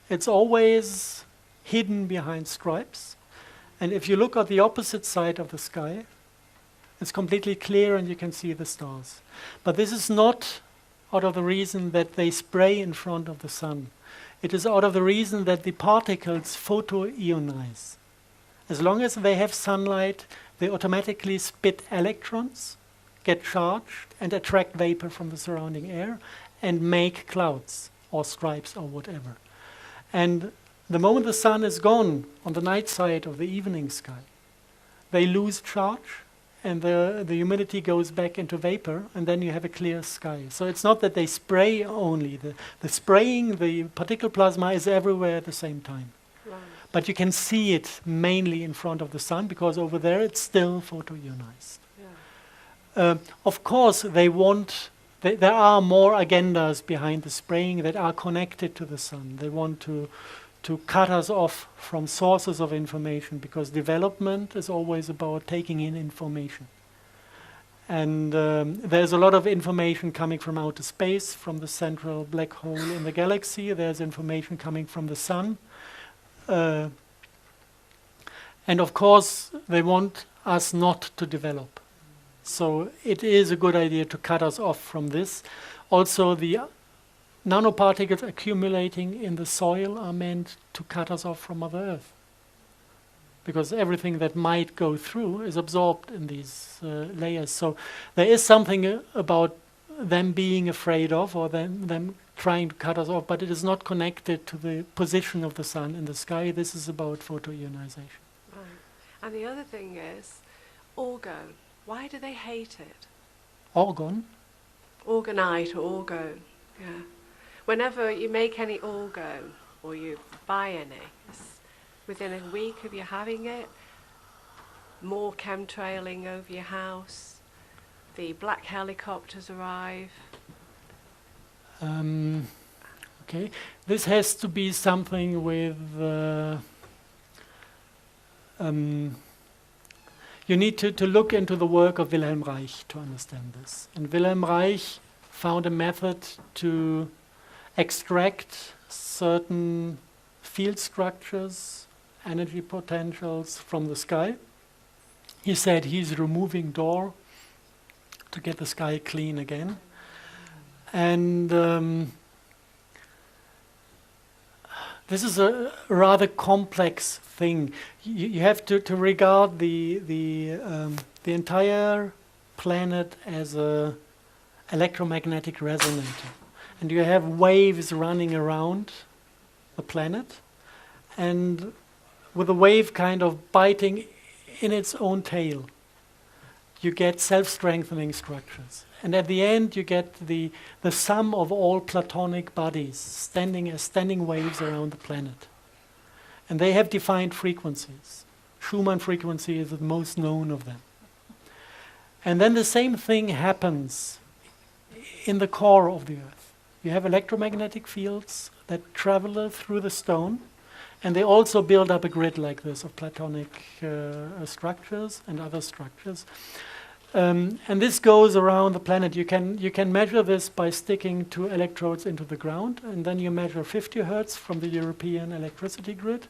it's always hidden behind stripes. And if you look at the opposite side of the sky, it's completely clear and you can see the stars. But this is not out of the reason that they spray in front of the sun. It is out of the reason that the particles photoionize. As long as they have sunlight, they automatically spit electrons, get charged, and attract vapor from the surrounding air, and make clouds or stripes or whatever. And the moment the sun is gone on the night side of the evening sky, they lose charge, and the humidity goes back into vapor, and then you have a clear sky. So it's not that they spray only. The spraying, the particle plasma is everywhere at the same time. Right. But you can see it mainly in front of the sun, because over there it's still photoionized. Yeah. Of course, they want... there are more agendas behind the spraying that are connected to the sun. They want to cut us off from sources of information, because development is always about taking in information. And there's a lot of information coming from outer space, from the central black hole in the galaxy. There's information coming from the sun. And of course, they want us not to develop. So it is a good idea to cut us off from this. Also, the nanoparticles accumulating in the soil are meant to cut us off from Mother Earth, because everything that might go through is absorbed in these layers. So there is something about them being afraid of, or them trying to cut us off, but it is not connected to the position of the sun in the sky. This is about photoionization. Right. And the other thing is, orgone. Why do they hate it? Orgone? Orgonite or orgone, yeah. Whenever you make any orgone, or you buy any, within a week of you having it, more chemtrailing over your house, the black helicopters arrive. Okay, this has to be something with... you need to look into the work of Wilhelm Reich to understand this. And Wilhelm Reich found a method to extract certain field structures, energy potentials from the sky. He said he's removing Dor to get the sky clean again. And this is a rather complex thing. You have to regard the entire planet as a electromagnetic resonator, and you have waves running around the planet, and with a wave kind of biting in its own tail, you get self-strengthening structures. And at the end, you get the sum of all platonic bodies standing as standing waves around the planet. And they have defined frequencies. Schumann frequency is the most known of them. And then the same thing happens in the core of the Earth. You have electromagnetic fields that travel through the stone, and they also build up a grid like this of platonic structures and other structures. And this goes around the planet. You can measure this by sticking two electrodes into the ground, and then you measure 50 hertz from the European electricity grid,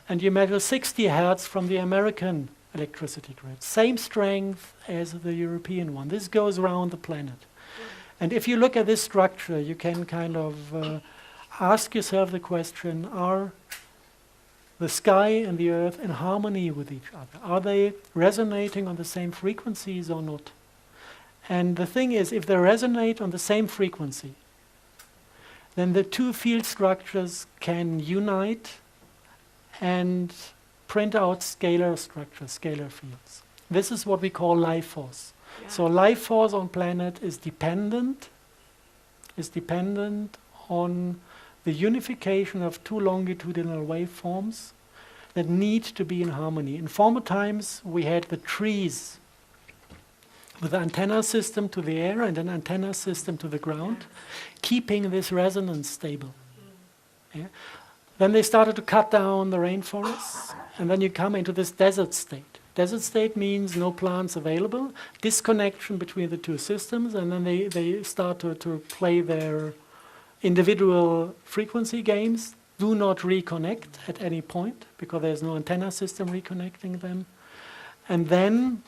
and you measure 60 hertz from the American electricity grid. Same strength as the European one. This goes around the planet. And if you look at this structure, you can kind of ask yourself the question, are the sky and the earth in harmony with each other? Are they resonating on the same frequencies or not? And the thing is, if they resonate on the same frequency, then the two field structures can unite and print out scalar structures, scalar fields. This is what we call life force. Yeah. So life force on planet is dependent on the unification of two longitudinal waveforms that need to be in harmony. In former times, we had the trees with an antenna system to the air and an antenna system to the ground, keeping this resonance stable. Yeah? Then they started to cut down the rainforests, and then you come into this desert state. Desert state means no plants available, disconnection between the two systems, and then they start to play their individual frequency games, do not reconnect at any point because there's no antenna system reconnecting them. And then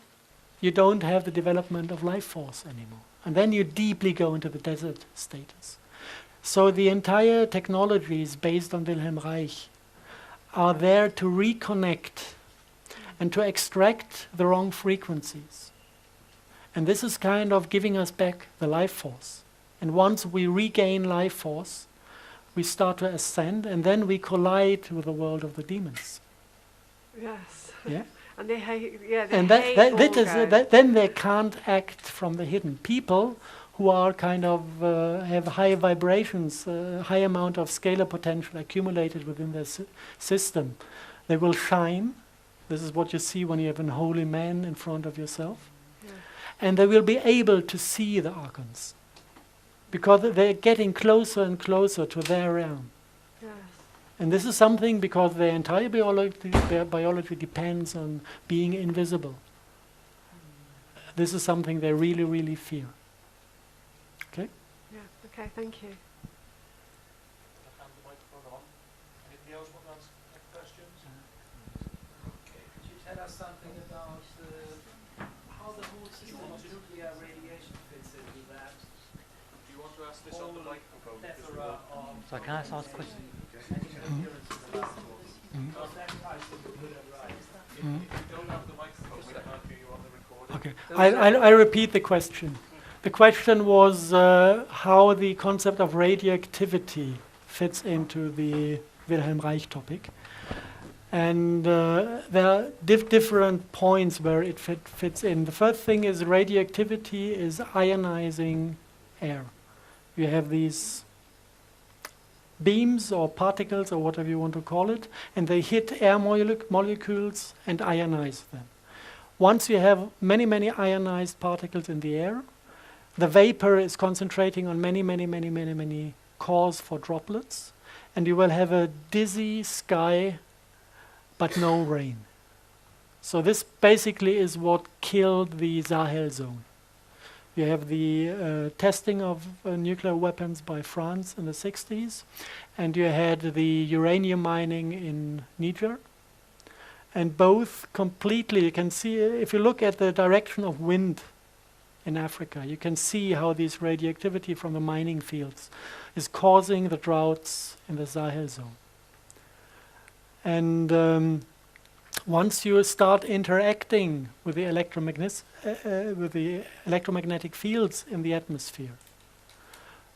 you don't have the development of life force anymore. And then you deeply go into the desert status. So the entire technologies based on Wilhelm Reich are there to reconnect and to extract the wrong frequencies. And this is kind of giving us back the life force. And once we regain life force, we start to ascend, and then we collide with the world of the demons. Yes. Yeah. And they hate. Yeah. They And hate then they can't act from the hidden. People who are kind of have high vibrations, high amount of scalar potential accumulated within their system, they will shine. This is what you see when you have a holy man in front of yourself, and they will be able to see the Archons. Because they're getting closer and closer to their realm. Yes. And this is something because their entire biology depends on being invisible. This is something they really, really fear. Okay? Yeah, okay, thank you. Hand the microphone on. Anybody else want to ask questions? Okay, could you tell us something about how the whole system of nuclear radiation fits into that? To ask this on the microphone. So can I ask a question? If you don't have the microphone, we can't hear you on the recording. Okay, I repeat the question. The question was how the concept of radioactivity fits into the Wilhelm Reich topic. And there are different points where it fits in. The first thing is radioactivity is ionizing air. You have these beams or particles or whatever you want to call it, and they hit air molecules and ionize them. Once you have many, many ionized particles in the air, the vapor is concentrating on many cores for droplets, and you will have a dizzy sky but no rain. So this basically is what killed the Sahel zone. You have the testing of nuclear weapons by France in the 60s, and you had the uranium mining in Niger. And both completely, you can see, if you look at the direction of wind in Africa. You can see how this radioactivity from the mining fields is causing the droughts in the Sahel zone. And once you start interacting with the electromagnetic fields in the atmosphere,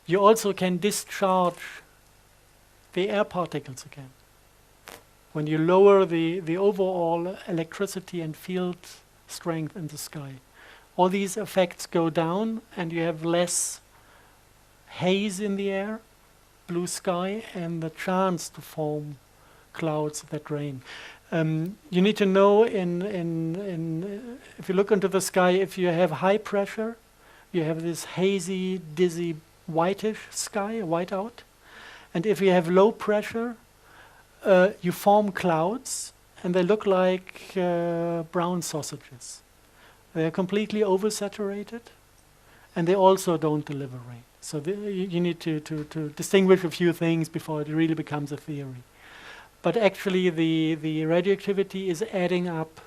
you also can discharge the air particles again. When you lower the overall electricity and field strength in the sky, all these effects go down and you have less haze in the air, blue sky, and the chance to form clouds that rain. You need to know if you look into the sky, if you have high pressure, you have this hazy, dizzy, whitish sky, whiteout. And if you have low pressure, you form clouds, and they look like brown sausages. They are completely oversaturated, and they also don't deliver rain. So you need to distinguish a few things before it really becomes a theory. But actually, the radioactivity is adding up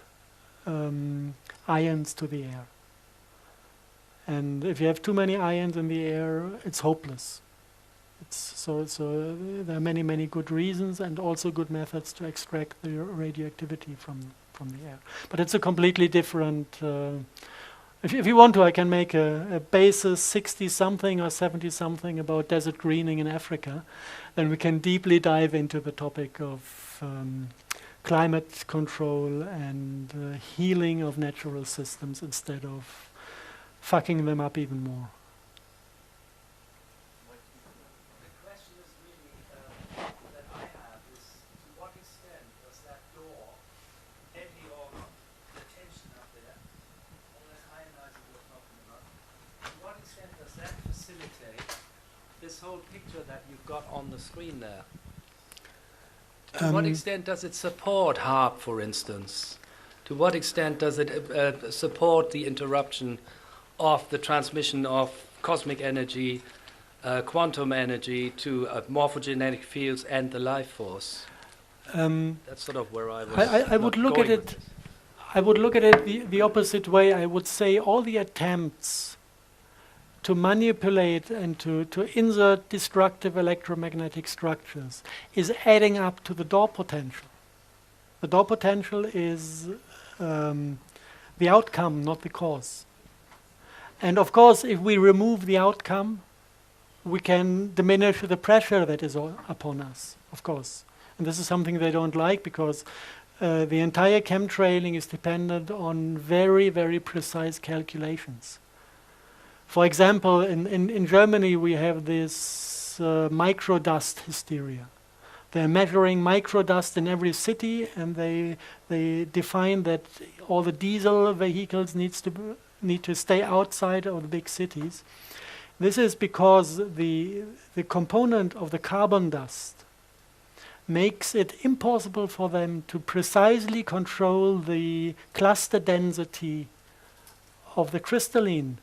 ions to the air. And if you have too many ions in the air, it's hopeless. So there are many, many good reasons and also good methods to extract the radioactivity from the air. But it's a completely different... if you want to, I can make a basis 60-something or 70-something about desert greening in Africa. Then we can deeply dive into the topic of climate control and healing of natural systems instead of fucking them up even more. The question is really that I have is, to what extent does that door, heavy or not, the tension up there, all that ionizing we're talking about, to what extent does that facilitate this whole picture that you've got on the screen there? To what extent does it support HAARP, for instance? To what extent does it support the interruption of the transmission of cosmic energy, quantum energy to morphogenetic fields and the life force? That's sort of where I was. I would look at it. I would look at it the opposite way. I would say all the attempts to manipulate and to insert destructive electromagnetic structures is adding up to the door potential. The door potential is the outcome, not the cause. And of course, if we remove the outcome, we can diminish the pressure that is upon us, of course. And this is something they don't like because the entire chemtrailing is dependent on very, very precise calculations. For example, in Germany, we have this microdust hysteria. They're measuring microdust in every city, and they define that all the diesel vehicles need to stay outside of the big cities. This is because the component of the carbon dust makes it impossible for them to precisely control the cluster density of the crystalline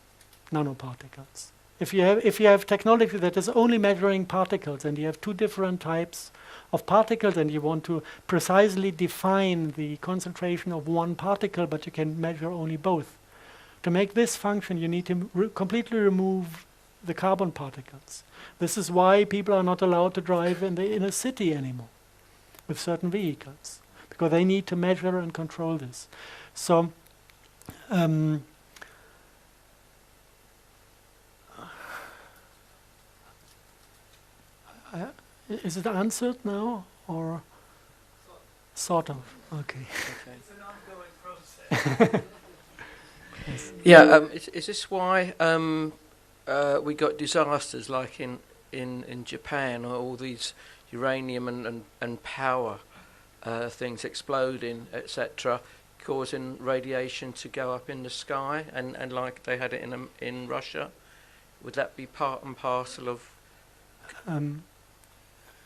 nanoparticles. If you have technology that is only measuring particles, and you have two different types of particles, and you want to precisely define the concentration of one particle, but you can measure only both. To make this function, you need to completely remove the carbon particles. This is why people are not allowed to drive in the inner city anymore with certain vehicles, because they need to measure and control this. So, is it answered now, or sort of? Okay. It's an ongoing process. Yeah, is this why we got disasters like in Japan, or all these uranium and power things exploding, etc., causing radiation to go up in the sky, and like they had it in Russia? Would that be part and parcel of?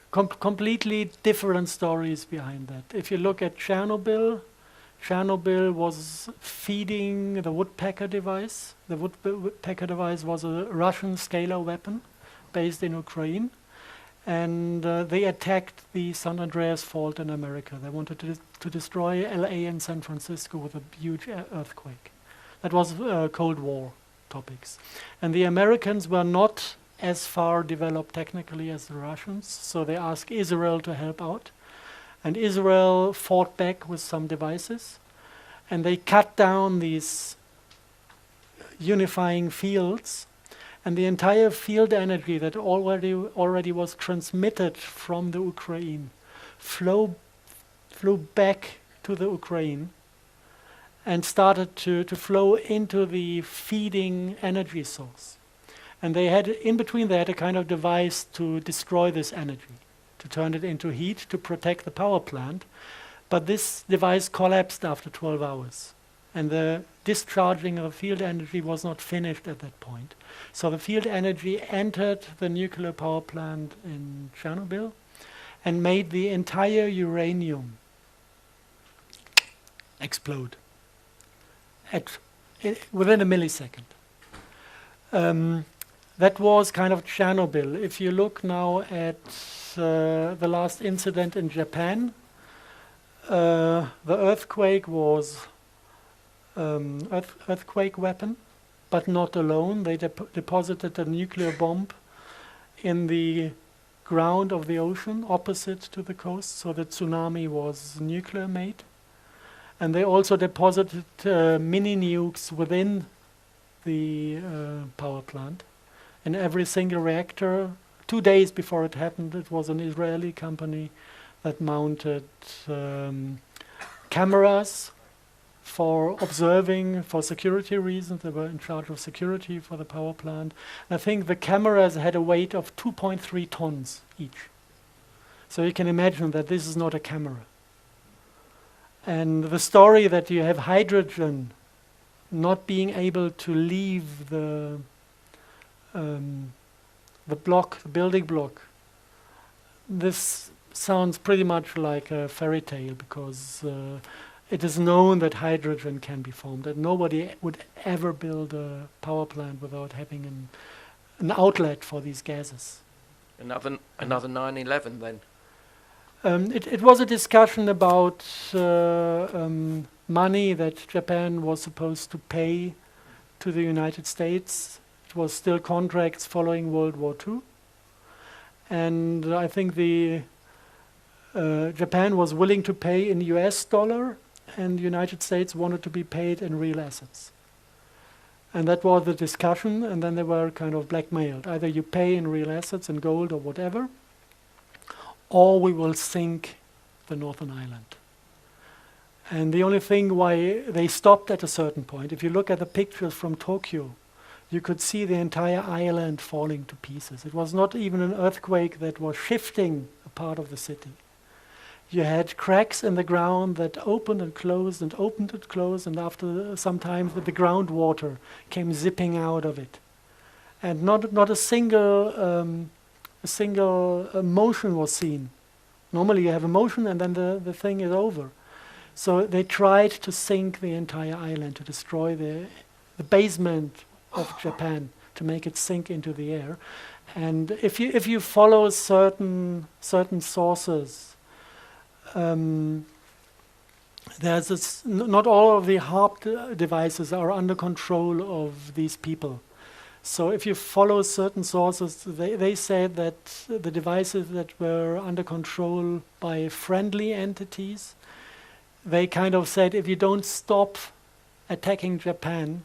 Completely different stories behind that. If you look at Chernobyl was feeding the woodpecker device. The woodpecker device was a Russian scalar weapon based in Ukraine, and they attacked the San Andreas Fault in America. They wanted to destroy LA and San Francisco with a huge earthquake. That was Cold War. topics. And the Americans were not as far developed technically as the Russians, so they asked Israel to help out. And Israel fought back with some devices, and they cut down these unifying fields, and the entire field energy that already was transmitted from the Ukraine flew back to the Ukraine and started to flow into the feeding energy source. And they had, in between, they had a kind of device to destroy this energy, to turn it into heat, to protect the power plant. But this device collapsed after 12 hours. And the discharging of field energy was not finished at that point. So the field energy entered the nuclear power plant in Chernobyl and made the entire uranium explode within a millisecond. That was kind of Chernobyl. If you look now at the last incident in Japan, the earthquake was earthquake weapon, but not alone. They deposited a nuclear bomb in the ground of the ocean opposite to the coast, so the tsunami was nuclear made. And they also deposited mini nukes within the power plant. In every single reactor, 2 days before it happened, it was an Israeli company that mounted cameras for observing, for security reasons. They were in charge of security for the power plant. I think the cameras had a weight of 2.3 tons each. So you can imagine that this is not a camera. And the story that you have hydrogen not being able to leave the building block, this sounds pretty much like a fairy tale, because it is known that hydrogen can be formed, that nobody would ever build a power plant without having an outlet for these gases. Another 9/11 then. It was a discussion about money that Japan was supposed to pay to the United States. It was still contracts following World War II. And I think Japan was willing to pay in US dollar, and the United States wanted to be paid in real assets. And that was the discussion, and then they were kind of blackmailed. Either you pay in real assets, in gold or whatever, or we will sink the Northern Island. And the only thing why they stopped at a certain point, if you look at the pictures from Tokyo, you could see the entire island falling to pieces. It was not even an earthquake that was shifting a part of the city. You had cracks in the ground that opened and closed and opened and closed, and after some time the groundwater came zipping out of it. And not a single motion was seen. Normally you have a motion and then the thing is over. So they tried to sink the entire island, to destroy the basement of Japan, to make it sink into the air. And if you follow certain sources, there's this, not all of the HARP devices are under control of these people. So if you follow certain sources, they said that the devices that were under control by friendly entities, they kind of said, if you don't stop attacking Japan,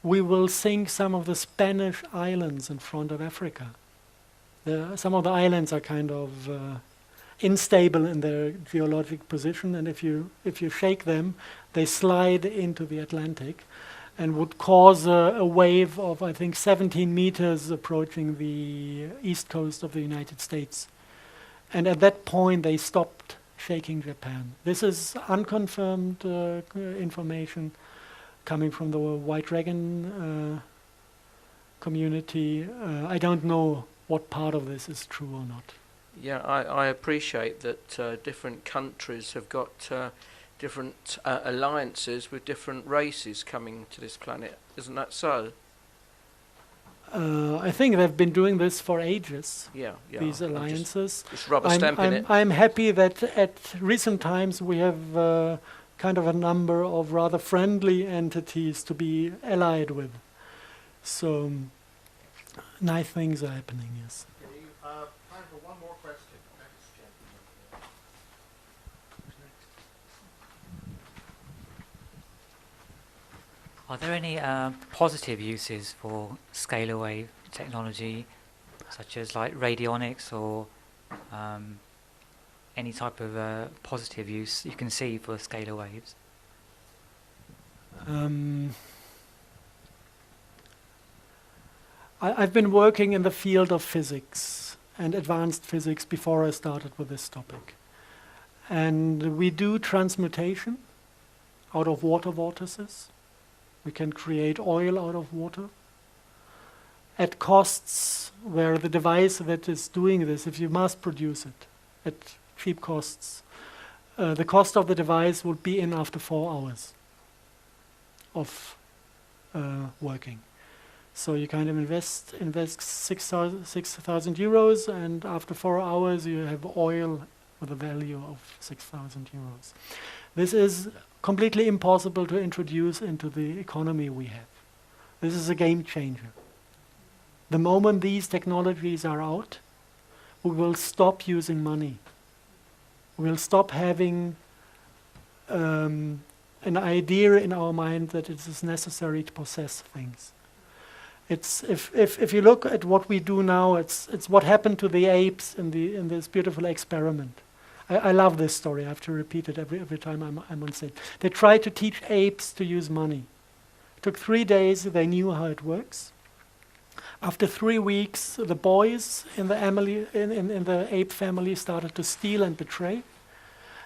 we will sink some of the Spanish islands in front of Africa. Some of the islands are kind of unstable in their geologic position, and if you shake them, they slide into the Atlantic and would cause a wave of, I think, 17 meters approaching the east coast of the United States. And at that point, they stopped shaking Japan. This is unconfirmed information coming from the White Dragon community. I don't know what part of this is true or not. Yeah, I appreciate that different countries have got different alliances with different races coming to this planet. Isn't that so? I think they've been doing this for ages, Yeah. these alliances. Just rubber stamping it. I'm happy that at recent times we have kind of a number of rather friendly entities to be allied with. So nice things are happening, yes. Okay, time for one more question. Next gentleman. Are there any positive uses for scalar wave technology, such as like radionics or any type of positive use you can see for scalar waves? I've been working in the field of physics and advanced physics before I started with this topic. And we do transmutation out of water vortices. We can create oil out of water at costs where the device that is doing this, if you mass produce it at cheap costs, the cost of the device would be in after 4 hours of working. So you kind of invest 6,000 euros, and after 4 hours you have oil with a value of 6,000 euros. This is completely impossible to introduce into the economy we have. This is a game changer. The moment these technologies are out, we will stop using money. We will stop having an idea in our mind that it is necessary to possess things. It's if you look at what we do now, it's what happened to the apes in this beautiful experiment. I love this story. I have to repeat it every time I'm on stage. They tried to teach apes to use money. It took 3 days. They knew how it works. After 3 weeks, the boys in the ape family started to steal and betray,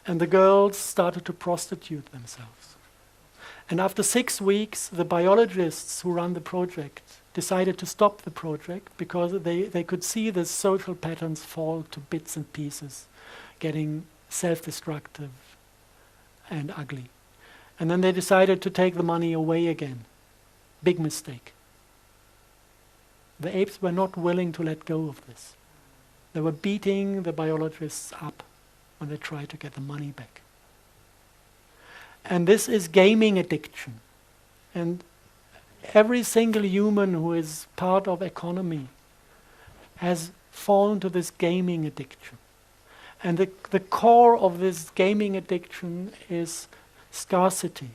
and the girls started to prostitute themselves. And after 6 weeks, the biologists who run the project decided to stop the project because they could see the social patterns fall to bits and pieces, getting self-destructive and ugly. And then they decided to take the money away again. Big mistake. The apes were not willing to let go of this. They were beating the biologists up when they tried to get the money back. And this is gaming addiction. And every single human who is part of economy has fallen to this gaming addiction. And the core of this gaming addiction is scarcity.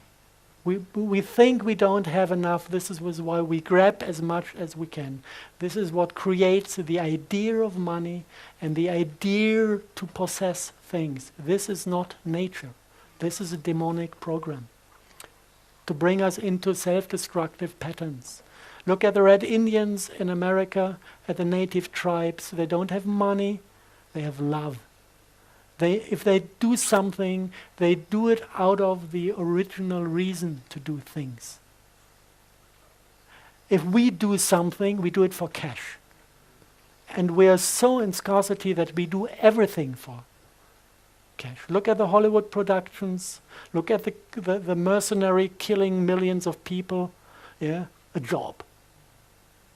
We think we don't have enough. This is why we grab as much as we can. This is what creates the idea of money and the idea to possess things. This is not nature. This is a demonic program to bring us into self-destructive patterns. Look at the Red Indians in America, at the native tribes. They don't have money, they have love. If they do something, they do it out of the original reason to do things. If we do something, we do it for cash. And we are so in scarcity that we do everything for cash. Look at the Hollywood productions. Look at the mercenary killing millions of people. Yeah, a job.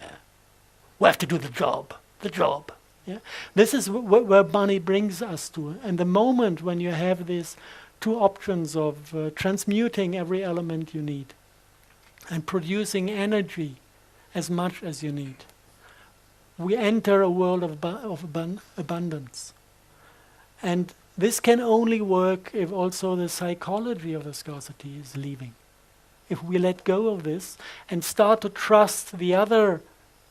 Yeah. We have to do the job. The job. Yeah. This is where money brings us to. And the moment when you have these two options of transmuting every element you need and producing energy as much as you need, we enter a world of abundance. And this can only work if also the psychology of the scarcity is leaving. If we let go of this and start to trust the other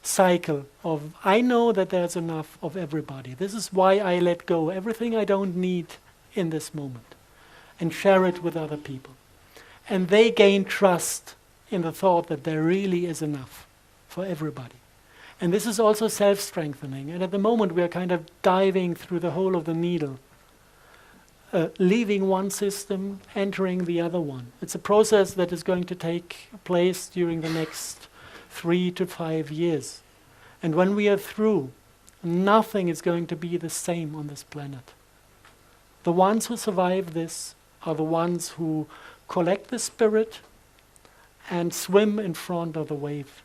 cycle of, I know that there's enough of everybody. This is why I let go everything I don't need in this moment and share it with other people. And they gain trust in the thought that there really is enough for everybody. And this is also self-strengthening. And at the moment we are kind of diving through the hole of the needle, leaving one system, entering the other one. It's a process that is going to take place during the next 3 to 5 years. And when we are through, nothing is going to be the same on this planet. The ones who survive this are the ones who collect the spirit and swim in front of the wave.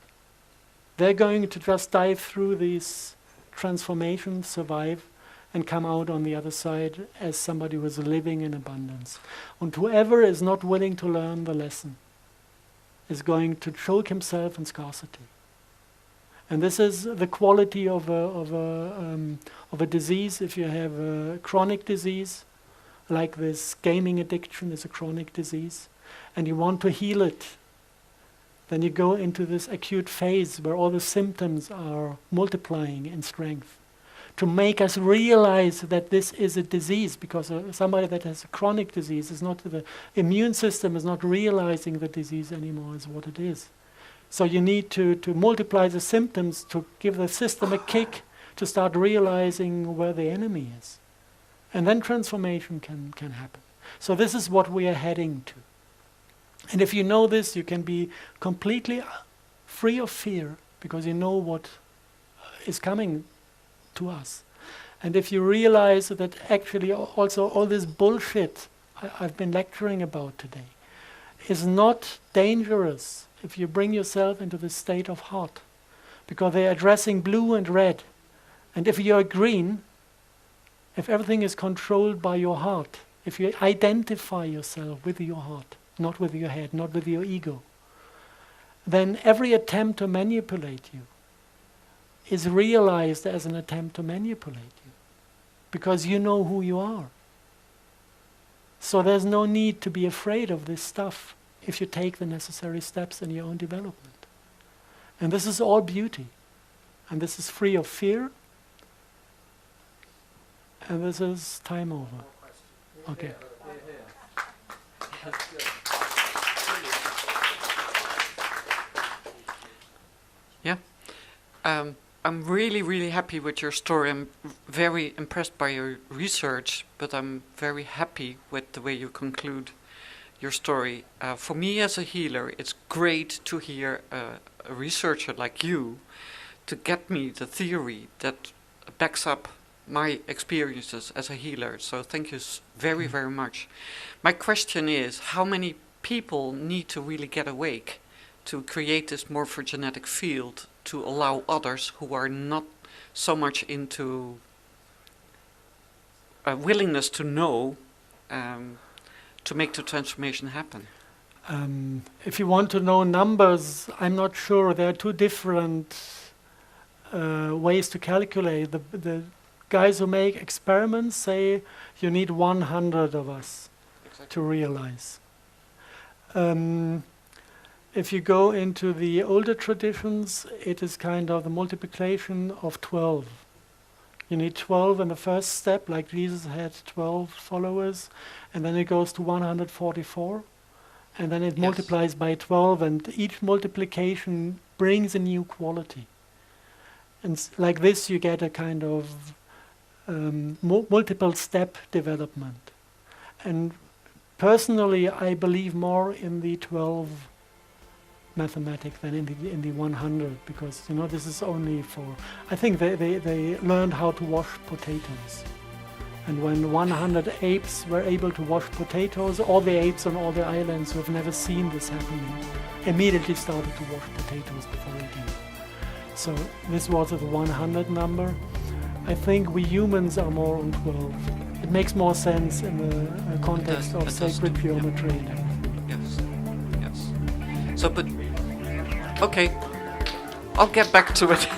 They're going to just dive through these transformations, survive, and come out on the other side as somebody who is living in abundance. And whoever is not willing to learn the lesson is going to choke himself in scarcity. And this is the quality of a disease. If you have a chronic disease, like this gaming addiction is a chronic disease, and you want to heal it, then you go into this acute phase where all the symptoms are multiplying in strength to make us realize that this is a disease, because somebody that has a chronic disease is not, the immune system is not realizing the disease anymore as what it is. So you need to multiply the symptoms to give the system a kick to start realizing where the enemy is. And then transformation can happen. So this is what we are heading to. And if you know this, you can be completely free of fear, because you know what is coming to us. And if you realize that actually also all this bullshit I've been lecturing about today is not dangerous if you bring yourself into the state of heart, because they're addressing blue and red. And if you're green, if everything is controlled by your heart, if you identify yourself with your heart, not with your head, not with your ego, then every attempt to manipulate you is realized as an attempt to manipulate you, because you know who you are. So there's no need to be afraid of this stuff if you take the necessary steps in your own development. And this is all beauty. And this is free of fear. And this is time over. Okay. Yeah. I'm really, really happy with your story. I'm very impressed by your research, but I'm very happy with the way you conclude your story. For me as a healer, it's great to hear a researcher like you to get me the theory that backs up my experiences as a healer. So thank you very, very much. My question is, how many people need to really get awake to create this morphogenetic field to allow others who are not so much into a willingness to know to make the transformation happen? If you want to know numbers, I'm not sure. There are two different ways to calculate. The guys who make experiments say you need 100 of us to realize. If you go into the older traditions, it is kind of the multiplication of 12. You need 12 in the first step, like Jesus had 12 followers, and then it goes to 144, and then it multiplies by 12, and each multiplication brings a new quality. And like this, you get a kind of multiple step development. And personally, I believe more in the 12 mathematic than in the 100, because this is only for, I think they learned how to wash potatoes, and when 100 apes were able to wash potatoes, all the apes on all the islands who have never seen this happening immediately started to wash potatoes before eating. So this was the 100 number. I think we humans are more on 12. It makes more sense in the context of sacred geometry. So, but, okay, I'll get back to it.